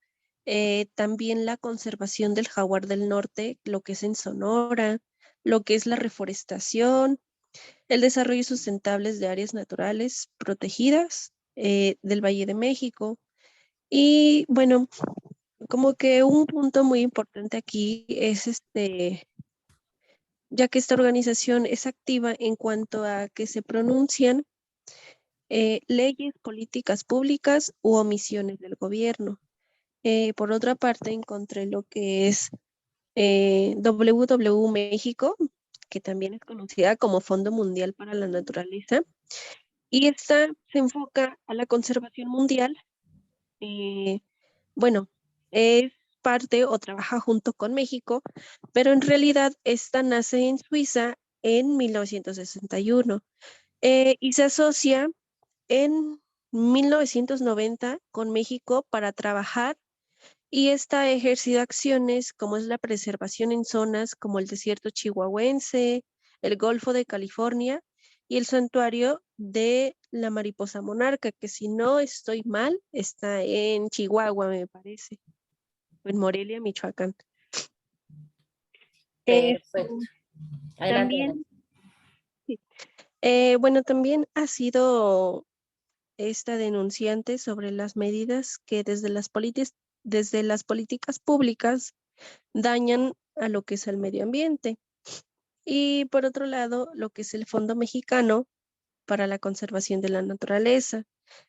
también la conservación del jaguar del norte, lo que es en Sonora, lo que es la reforestación, el desarrollo sustentable de áreas naturales protegidas del Valle de México. Y bueno, como que un punto muy importante aquí es ya que esta organización es activa en cuanto a que se pronuncian leyes, políticas públicas u omisiones del gobierno. Por otra parte, encontré lo que es WW México, que también es conocida como Fondo Mundial para la Naturaleza, y esta se enfoca a la conservación mundial. eh, bueno, es parte o trabaja junto con México, pero en realidad esta nace en Suiza en 1961 y se asocia en 1990 con México para trabajar y esta ha ejercido acciones como es la preservación en zonas como el desierto chihuahuense, el Golfo de California y el santuario de la mariposa monarca, que si no estoy mal, está en Chihuahua, me parece, o en Morelia, Michoacán. Perfecto. Esto Adelante, adelante. también, sí. Bueno, también ha sido esta denunciante sobre las medidas que desde las políticas públicas dañan a lo que es el medio ambiente. Y por otro lado, lo que es el Fondo Mexicano para la Conservación de la Naturaleza.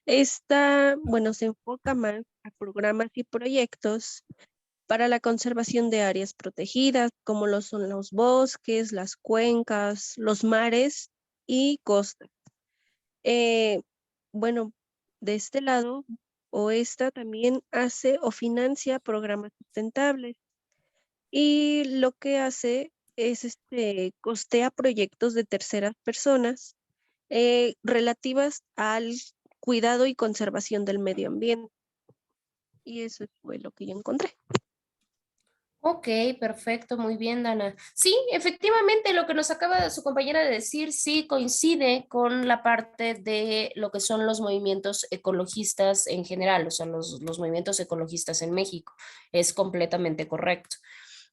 Esta, bueno, se enfoca más a programas y proyectos para la conservación de áreas protegidas, como lo son los bosques, las cuencas, los mares y costas. Eh, bueno, de este lado, o esta también hace o financia programas sustentables y lo que hace es costea proyectos de terceras personas relativas al cuidado y conservación del medio ambiente. Y eso fue lo que yo encontré. Ok, perfecto, muy bien, Dana. Sí, efectivamente, lo que nos acaba su compañera de decir, sí, coincide con la parte de lo que son los movimientos ecologistas en general, o sea, los movimientos ecologistas en México. Es completamente correcto.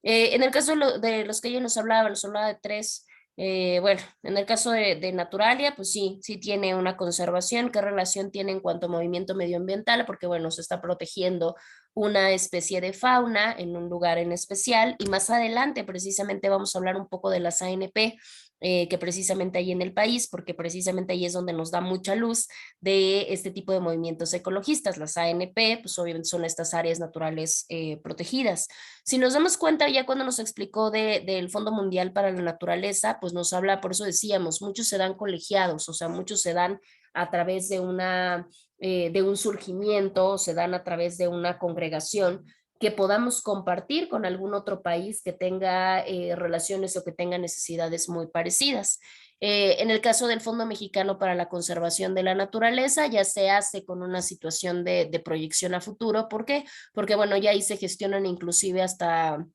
En el caso de los que ella nos hablaba de tres. Bueno, en el caso de Naturalia, pues sí, sí tiene una conservación. ¿Qué relación tiene en cuanto a movimiento medioambiental? Porque, bueno, se está protegiendo una especie de fauna en un lugar en especial y más adelante precisamente vamos a hablar un poco de las ANP que precisamente hay en el país, porque precisamente ahí es donde nos da mucha luz de este tipo de movimientos ecologistas. Las ANP, pues obviamente son estas áreas naturales protegidas. Si nos damos cuenta, ya cuando nos explicó del Fondo Mundial para la Naturaleza, pues nos habla, por eso decíamos, muchos se dan colegiados, o sea, muchos se dan a través de un surgimiento, se dan a través de una congregación que podamos compartir con algún otro país que tenga relaciones o que tenga necesidades muy parecidas. En el caso del Fondo Mexicano para la Conservación de la Naturaleza, ya se hace con una situación de proyección a futuro. ¿Por qué? Porque, bueno, ya ahí se gestionan inclusive hasta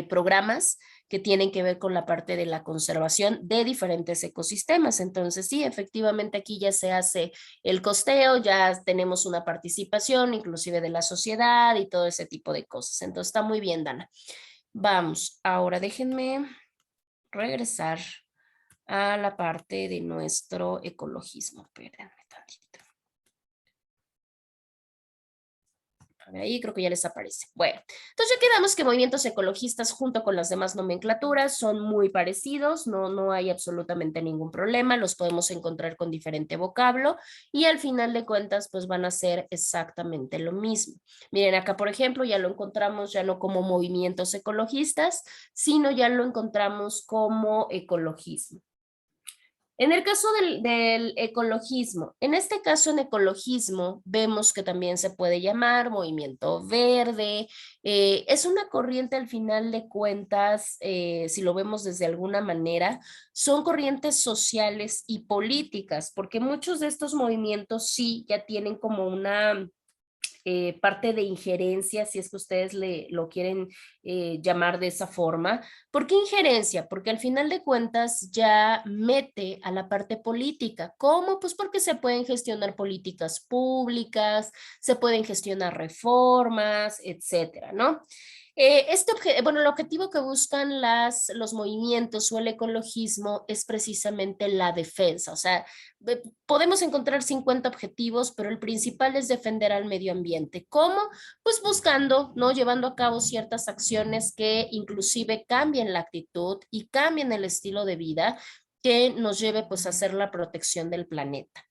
programas que tienen que ver con la parte de la conservación de diferentes ecosistemas. Entonces, sí, efectivamente aquí ya se hace el costeo, ya tenemos una participación inclusive de la sociedad y todo ese tipo de cosas. Entonces, está muy bien, Dana. Vamos, ahora déjenme regresar a la parte de nuestro ecologismo. Espérenme tantito. Ahí creo que ya les aparece. Bueno, entonces ya quedamos que movimientos ecologistas junto con las demás nomenclaturas son muy parecidos, no hay absolutamente ningún problema, los podemos encontrar con diferente vocablo y al final de cuentas pues van a ser exactamente lo mismo. Miren acá por ejemplo ya lo encontramos ya no como movimientos ecologistas, sino ya lo encontramos como ecologismo. En el caso del ecologismo, en este caso en ecologismo vemos que también se puede llamar movimiento verde, es una corriente al final de cuentas, si lo vemos desde alguna manera, son corrientes sociales y políticas, porque muchos de estos movimientos sí ya tienen como una parte de injerencia, si es que ustedes lo quieren llamar de esa forma. ¿Por qué injerencia? Porque al final de cuentas ya mete a la parte política. ¿Cómo? Pues porque se pueden gestionar políticas públicas, se pueden gestionar reformas, etcétera, ¿no? Bueno, el objetivo que buscan los movimientos o el ecologismo es precisamente la defensa, o sea, podemos encontrar 50 objetivos, pero el principal es defender al medio ambiente. ¿Cómo? Pues buscando, ¿no? Llevando a cabo ciertas acciones que inclusive cambien la actitud y cambien el estilo de vida que nos lleve pues a hacer la protección del planeta.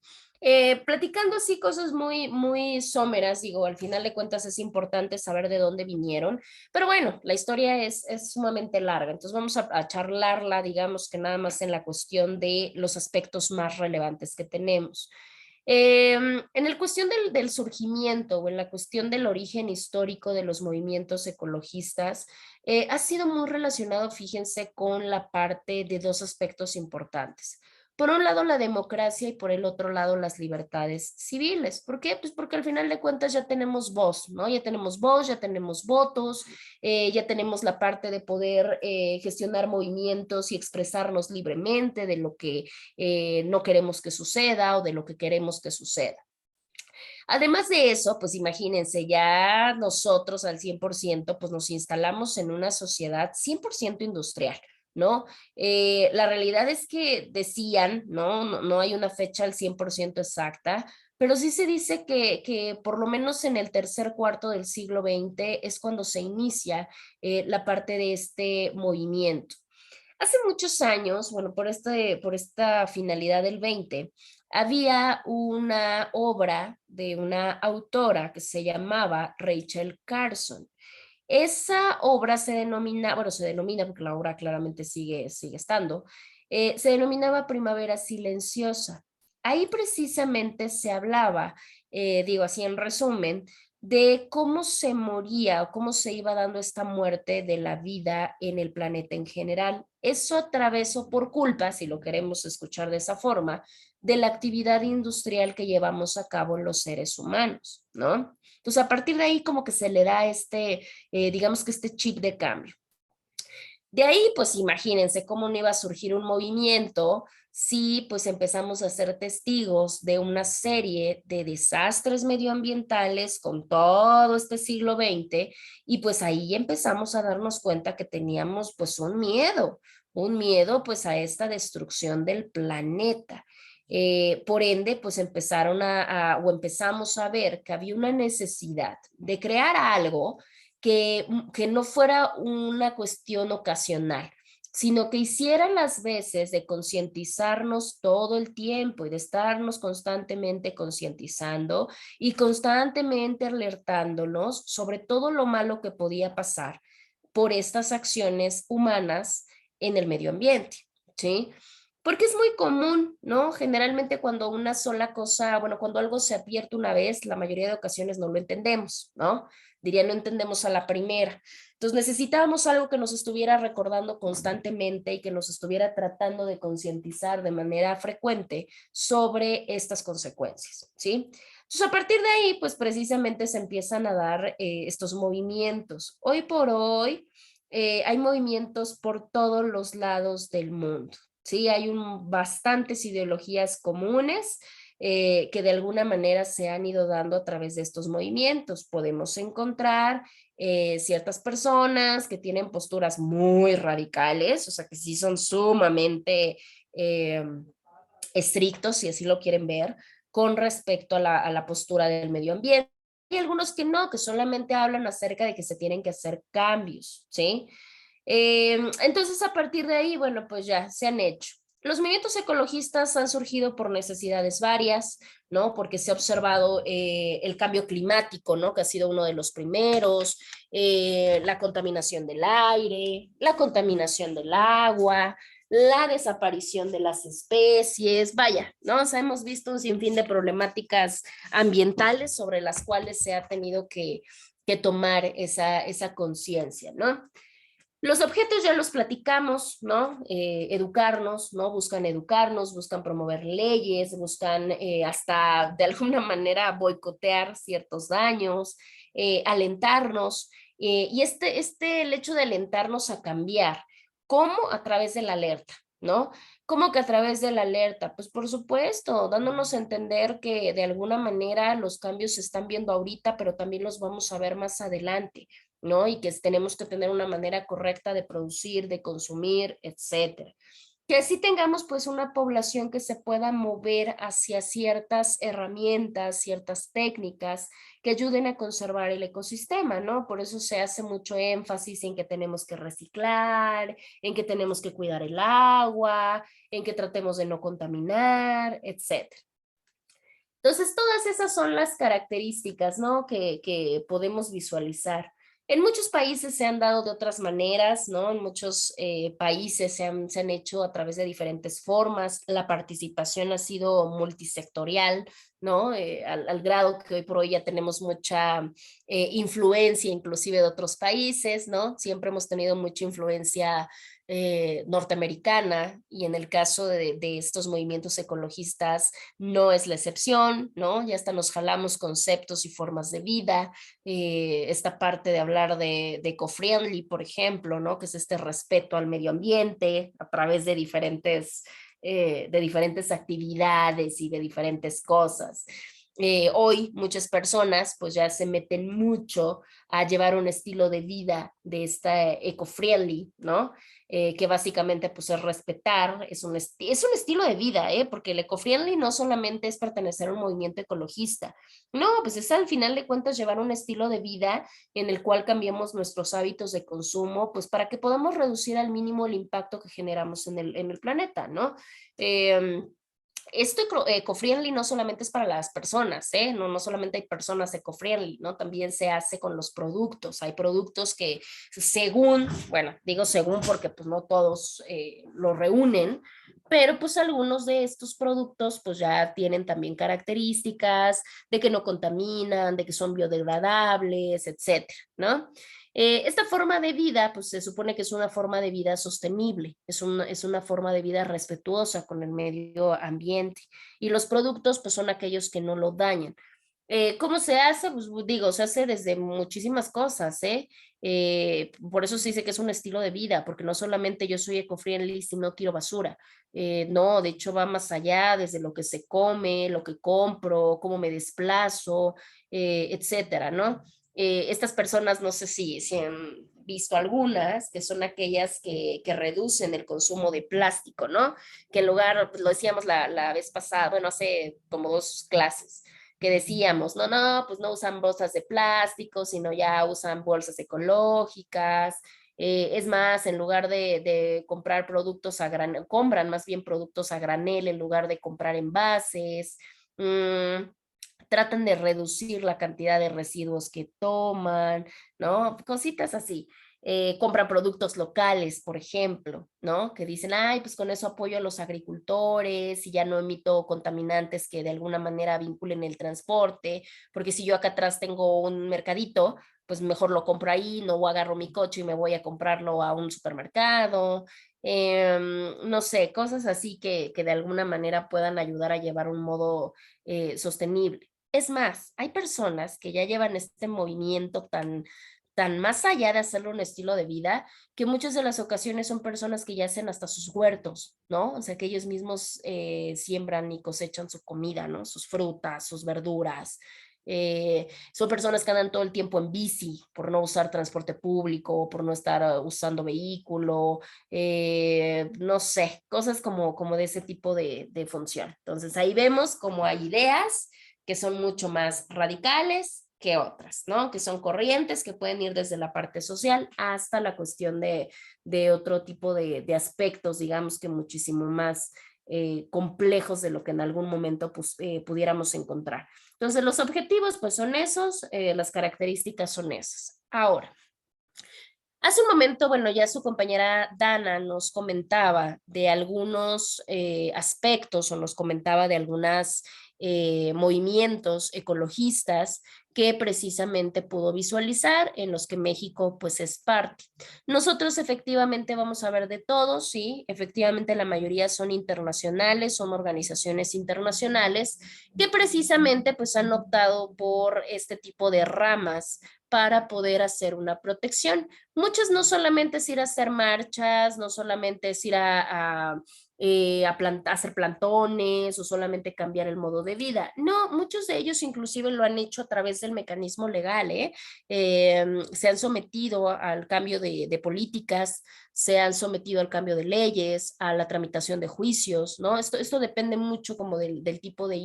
Platicando así cosas muy someras, digo, al final de cuentas es importante saber de dónde vinieron, pero bueno, la historia es sumamente larga, entonces vamos a charlarla, digamos que nada más en la cuestión de los aspectos más relevantes que tenemos. En el cuestión del surgimiento o en la cuestión del origen histórico de los movimientos ecologistas, ha sido muy relacionado, fíjense, con la parte de dos aspectos importantes. Por un lado, la democracia y por el otro lado, las libertades civiles. ¿Por qué? Pues porque al final de cuentas ya tenemos voz, ¿no? Ya tenemos voz, ya tenemos votos, ya tenemos la parte de poder gestionar movimientos y expresarnos libremente de lo que no queremos que suceda o de lo que queremos que suceda. Además de eso, pues imagínense, ya nosotros al 100%, pues nos instalamos en una sociedad 100% industrial. ¿No? La realidad es que decían, ¿no? No hay una fecha al 100% exacta, pero sí se dice que por lo menos en el tercer cuarto del siglo XX es cuando se inicia la parte de este movimiento. Hace muchos años, bueno, por esta finalidad del 20, había una obra de una autora que se llamaba Rachel Carson. Esa obra se denomina porque la obra claramente sigue estando, se denominaba Primavera Silenciosa. Ahí precisamente se hablaba, digo así en resumen, de cómo se moría o cómo se iba dando esta muerte de la vida en el planeta en general. Eso a través o por culpa, si lo queremos escuchar de esa forma, de la actividad industrial que llevamos a cabo en los seres humanos, ¿no? Entonces, a partir de ahí como que se le da digamos que este chip de cambio. De ahí, pues imagínense cómo no iba a surgir un movimiento si pues empezamos a ser testigos de una serie de desastres medioambientales con todo este siglo XX y pues ahí empezamos a darnos cuenta que teníamos pues un miedo pues a esta destrucción del planeta. Por ende, pues empezaron o empezamos a ver que había una necesidad de crear algo que no fuera una cuestión ocasional, sino que hiciera las veces de concientizarnos todo el tiempo y de estarnos constantemente concientizando y constantemente alertándonos sobre todo lo malo que podía pasar por estas acciones humanas en el medio ambiente, ¿sí? Porque es muy común, ¿no? Generalmente cuando una sola cosa, bueno, cuando algo se advierte una vez, la mayoría de ocasiones no lo entendemos, ¿no? Diría, no entendemos a la primera. Entonces necesitábamos algo que nos estuviera recordando constantemente y que nos estuviera tratando de concientizar de manera frecuente sobre estas consecuencias, ¿sí? Entonces a partir de ahí, pues precisamente se empiezan a dar estos movimientos. Hoy por hoy, hay movimientos por todos los lados del mundo, ¿sí? Hay bastantes ideologías comunes que de alguna manera se han ido dando a través de estos movimientos. Podemos encontrar ciertas personas que tienen posturas muy radicales, o sea, que sí son sumamente estrictos, si así lo quieren ver, con respecto a la postura del medio ambiente. Y algunos que no, que solamente hablan acerca de que se tienen que hacer cambios, ¿sí? Entonces, a partir de ahí, bueno, pues ya se han hecho. Los movimientos ecologistas han surgido por necesidades varias, ¿no? Porque se ha observado el cambio climático, ¿no? Que ha sido uno de los primeros, la contaminación del aire, la contaminación del agua, la desaparición de las especies, vaya, ¿no? O sea, hemos visto un sinfín de problemáticas ambientales sobre las cuales se ha tenido que tomar esa conciencia, ¿no? Los objetos ya los platicamos, ¿no? Educarnos, ¿no? Buscan educarnos, buscan promover leyes, buscan hasta de alguna manera boicotear ciertos daños, alentarnos. Y el hecho de alentarnos a cambiar, ¿cómo? A través de la alerta, ¿no? ¿Cómo que a través de la alerta? Pues por supuesto, dándonos a entender que de alguna manera los cambios se están viendo ahorita, pero también los vamos a ver más adelante, ¿no? Y que tenemos que tener una manera correcta de producir, de consumir, etcétera. Que así tengamos pues una población que se pueda mover hacia ciertas herramientas, ciertas técnicas que ayuden a conservar el ecosistema, ¿no? Por eso se hace mucho énfasis en que tenemos que reciclar, en que tenemos que cuidar el agua, en que tratemos de no contaminar, etcétera. Entonces, todas esas son las características, ¿no? Que podemos visualizar. En muchos países se han dado de otras maneras, ¿no? En muchos países se han hecho a través de diferentes formas. La participación ha sido multisectorial, ¿no? Al grado que hoy por hoy ya tenemos mucha influencia, inclusive de otros países, ¿no? Siempre hemos tenido mucha influencia norteamericana y en el caso de estos movimientos ecologistas no es la excepción, ¿no? Ya hasta nos jalamos conceptos y formas de vida, esta parte de hablar de eco-friendly, por ejemplo, ¿no? Que es este respeto al medio ambiente a través de diferentes actividades y de diferentes cosas. Hoy muchas personas pues ya se meten mucho a llevar un estilo de vida de esta eco-friendly, ¿no? Que básicamente pues es respetar, es un estilo de vida, porque el eco-friendly no solamente es pertenecer a un movimiento ecologista, no, pues es al final de cuentas llevar un estilo de vida en el cual cambiemos nuestros hábitos de consumo, pues para que podamos reducir al mínimo el impacto que generamos en el planeta, ¿no? Eh, Esto eco-friendly no solamente es para las personas, ¿eh? No, no solamente hay personas eco-friendly, ¿no? También se hace con los productos. Hay productos que según, bueno, digo según porque pues no todos lo reúnen, pero pues algunos de estos productos pues ya tienen también características de que no contaminan, de que son biodegradables, etcétera, ¿no? Esta forma de vida, pues se supone que es una forma de vida sostenible, es una forma de vida respetuosa con el medio ambiente y los productos, pues son aquellos que no lo dañan. ¿Cómo se hace? Pues digo, se hace desde muchísimas cosas, ¿eh? Por eso se dice que es un estilo de vida, porque no solamente yo soy eco-friendly si no tiro basura, no, de hecho va más allá, desde lo que se come, lo que compro, cómo me desplazo, etcétera, ¿no? Estas personas, no sé si han visto algunas, que son aquellas que reducen el consumo de plástico, ¿no? Que en lugar, pues lo decíamos la vez pasada, bueno, hace como dos clases, que decíamos, no, no, pues no usan bolsas de plástico, sino ya usan bolsas ecológicas. Es más, en lugar de comprar productos a granel, compran más bien productos a granel en lugar de comprar envases. Mm, Tratan de reducir la cantidad de residuos que toman, ¿no? Cositas así. Compran productos locales, por ejemplo, ¿no? Que dicen, ay, pues con eso apoyo a los agricultores y ya no emito contaminantes que de alguna manera vinculen el transporte, porque si yo acá atrás tengo un mercadito, pues mejor lo compro ahí, no agarro mi coche y me voy a comprarlo a un supermercado. No sé, cosas así que de alguna manera puedan ayudar a llevar un modo sostenible. Es más, hay personas que ya llevan este movimiento tan, tan más allá de hacerlo un estilo de vida, que muchas de las ocasiones son personas que ya hacen hasta sus huertos, ¿no? O sea, que ellos mismos siembran y cosechan su comida, ¿no? Sus frutas, sus verduras. Son personas que andan todo el tiempo en bici por no usar transporte público, por no estar usando vehículo, no sé, cosas como de ese tipo de función. Entonces ahí vemos como hay ideas que son mucho más radicales que otras, ¿no? Que son corrientes que pueden ir desde la parte social hasta la cuestión de otro tipo de aspectos, digamos que muchísimo más complejos de lo que en algún momento pues, pudiéramos encontrar. Entonces los objetivos pues son esos, las características son esas. Ahora, hace un momento, bueno, ya su compañera Dana nos comentaba de algunos aspectos o nos comentaba de algunos movimientos ecologistas que precisamente pudo visualizar en los que México pues es parte. Nosotros efectivamente vamos a ver de todo, sí, efectivamente la mayoría son internacionales, son organizaciones internacionales que precisamente pues han optado por este tipo de ramas para poder hacer una protección. Muchas no solamente es ir a hacer marchas, no solamente es ir a hacer plantones o solamente cambiar el modo de vida. No, muchos de ellos inclusive lo han hecho a través del mecanismo legal, ¿eh? Se han sometido al cambio de políticas, se han sometido al cambio de leyes, a la tramitación de juicios, ¿no? Esto depende mucho como del tipo de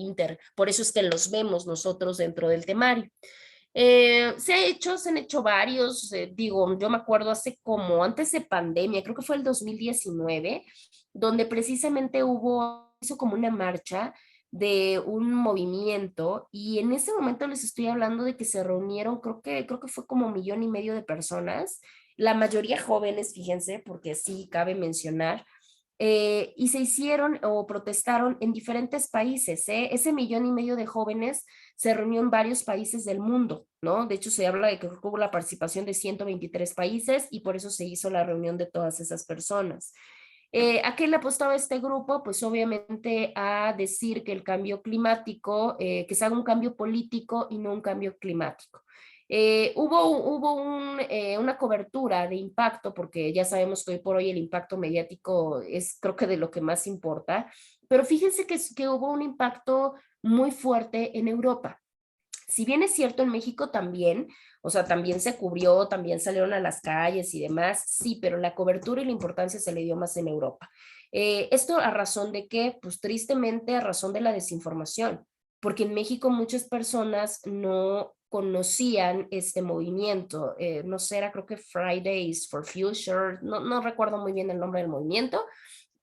por eso es que los vemos nosotros dentro del temario. Se han hecho varios, digo, yo me acuerdo hace como antes de pandemia, creo que fue el 2019, donde precisamente hizo como una marcha de un movimiento y en ese momento les estoy hablando de que se reunieron, creo que fue como 1,5 millones de personas, la mayoría jóvenes, fíjense, porque sí cabe mencionar, y se hicieron o protestaron en diferentes países, ¿eh? Ese 1,5 millones de jóvenes se reunió en varios países del mundo, ¿no? De hecho, se habla de que hubo la participación de 123 países y por eso se hizo la reunión de todas esas personas. ¿A qué le apostaba este grupo? Pues obviamente a decir que el cambio climático, que se haga un cambio político y no un cambio climático. Hubo una cobertura de impacto, porque ya sabemos que hoy por hoy el impacto mediático es creo que de lo que más importa, pero fíjense que hubo un impacto muy fuerte en Europa. Si bien es cierto en México también, o sea, también se cubrió, también salieron a las calles y demás, sí, pero la cobertura y la importancia se le dio más en Europa. Esto a razón de que, pues tristemente a razón de la desinformación, porque en México muchas personas no conocían este movimiento, no sé, era creo que Fridays for Future, no recuerdo muy bien el nombre del movimiento,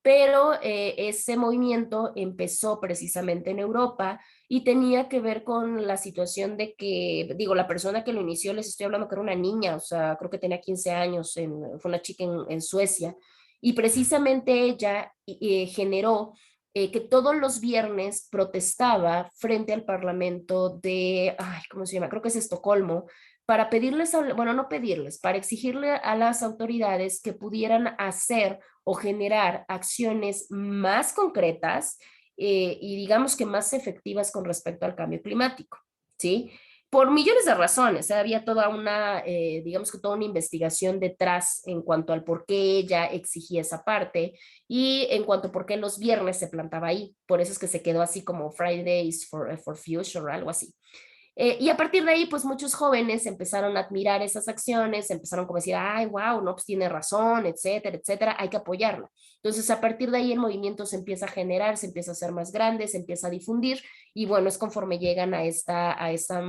pero ese movimiento empezó precisamente en Europa y tenía que ver con la situación de que, digo, la persona que lo inició, les estoy hablando que era una niña, o sea, creo que tenía 15 años, fue una chica en Suecia, y precisamente ella generó que todos los viernes protestaba frente al Parlamento de, ay, ¿cómo se llama? Creo que es Estocolmo, para pedirles, bueno, no pedirles, para exigirle a las autoridades que pudieran hacer o generar acciones más concretas y digamos que más efectivas con respecto al cambio climático, ¿sí? Por millones de razones, ¿eh? Había toda una, digamos que toda una investigación detrás en cuanto al por qué ella exigía esa parte y en cuanto a por qué los viernes se plantaba ahí. Por eso es que se quedó así como Fridays for Future, algo así. Y a partir de ahí, pues muchos jóvenes empezaron a admirar esas acciones, empezaron como a decir, ay, wow, no, pues tiene razón, etcétera, etcétera, hay que apoyarla. Entonces, a partir de ahí el movimiento se empieza a generar, se empieza a hacer más grande, se empieza a difundir y bueno, es conforme llegan a esta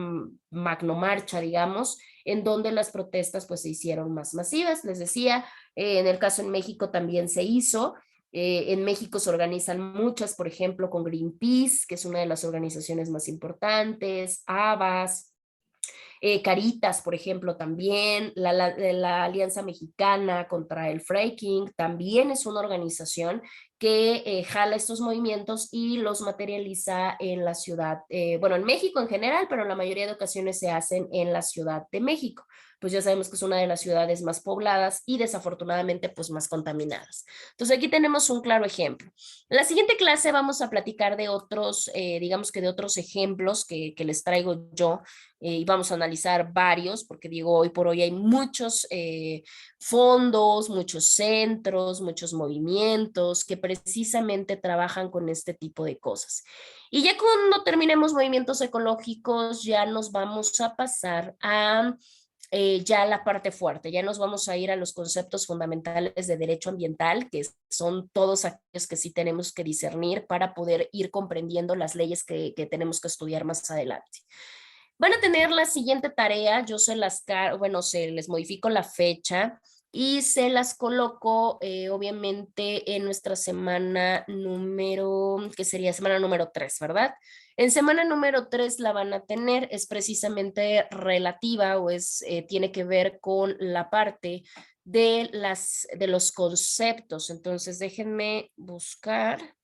magnomarcha, digamos, en donde las protestas pues se hicieron más masivas. Les decía, en el caso en México también se hizo, en México se organizan muchas, por ejemplo, con Greenpeace, que es una de las organizaciones más importantes, ABAS, Caritas, por ejemplo, también, la Alianza Mexicana contra el Fracking, también es una organización que jala estos movimientos y los materializa en la ciudad, bueno, en México en general, pero en la mayoría de ocasiones se hacen en la Ciudad de México. Pues ya sabemos que es una de las ciudades más pobladas y desafortunadamente pues más contaminadas. Entonces aquí tenemos un claro ejemplo. En la siguiente clase vamos a platicar de otros, digamos que de otros ejemplos que les traigo yo y vamos a analizar analizar varios, porque digo, hoy por hoy hay muchos fondos, muchos centros, muchos movimientos que precisamente trabajan con este tipo de cosas. Y ya cuando terminemos movimientos ecológicos, ya nos vamos a pasar a ya la parte fuerte, ya nos vamos a ir a los conceptos fundamentales de derecho ambiental, que son todos aquellos que sí tenemos que discernir para poder ir comprendiendo las leyes que tenemos que estudiar más adelante. Van a tener la siguiente tarea, yo bueno, se les modifico la fecha y se las coloco obviamente en nuestra semana número, que sería semana número 3, ¿verdad? En semana número 3 la van a tener, es precisamente relativa o tiene que ver con la parte de los conceptos. Entonces déjenme buscar,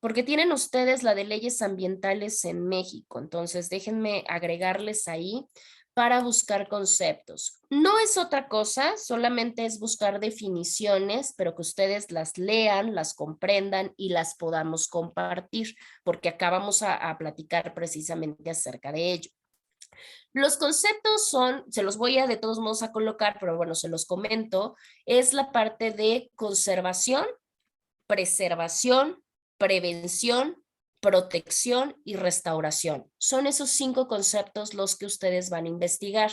porque tienen ustedes la de leyes ambientales en México, entonces déjenme agregarles ahí para buscar conceptos. No es otra cosa, solamente es buscar definiciones, pero que ustedes las lean, las comprendan y las podamos compartir, porque acá vamos a platicar precisamente acerca de ello. Los conceptos son, se los voy a de todos modos a colocar, pero bueno, se los comento, es la parte de conservación, preservación, prevención, protección y restauración. Son esos 5 conceptos los que ustedes van a investigar.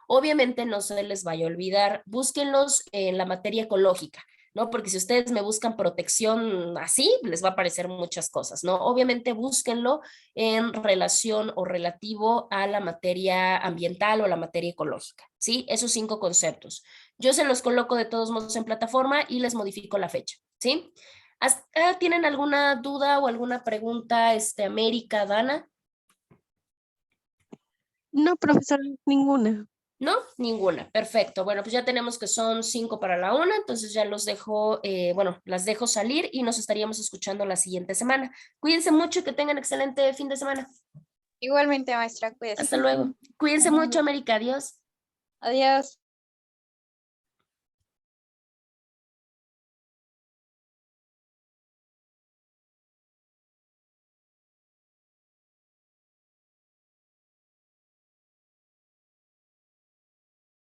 Obviamente no se les vaya a olvidar, búsquenlos en la materia ecológica, ¿no? Porque si ustedes me buscan protección así, les va a aparecer muchas cosas, ¿no? Obviamente búsquenlo en relación o relativo a la materia ambiental o la materia ecológica, ¿sí? Esos 5 conceptos. Yo se los coloco de todos modos en plataforma y les modifico la fecha, ¿sí? ¿Tienen alguna duda o alguna pregunta, América, Dana? No, profesor, ninguna. ¿No? Ninguna. Perfecto. Bueno, pues ya tenemos que son 5 para la 1, entonces ya los dejo, bueno, las dejo salir y nos estaríamos escuchando la siguiente semana. Cuídense mucho y que tengan excelente fin de semana. Igualmente, maestra, cuídese. Hasta luego. Cuídense mucho, América. Adiós. Adiós.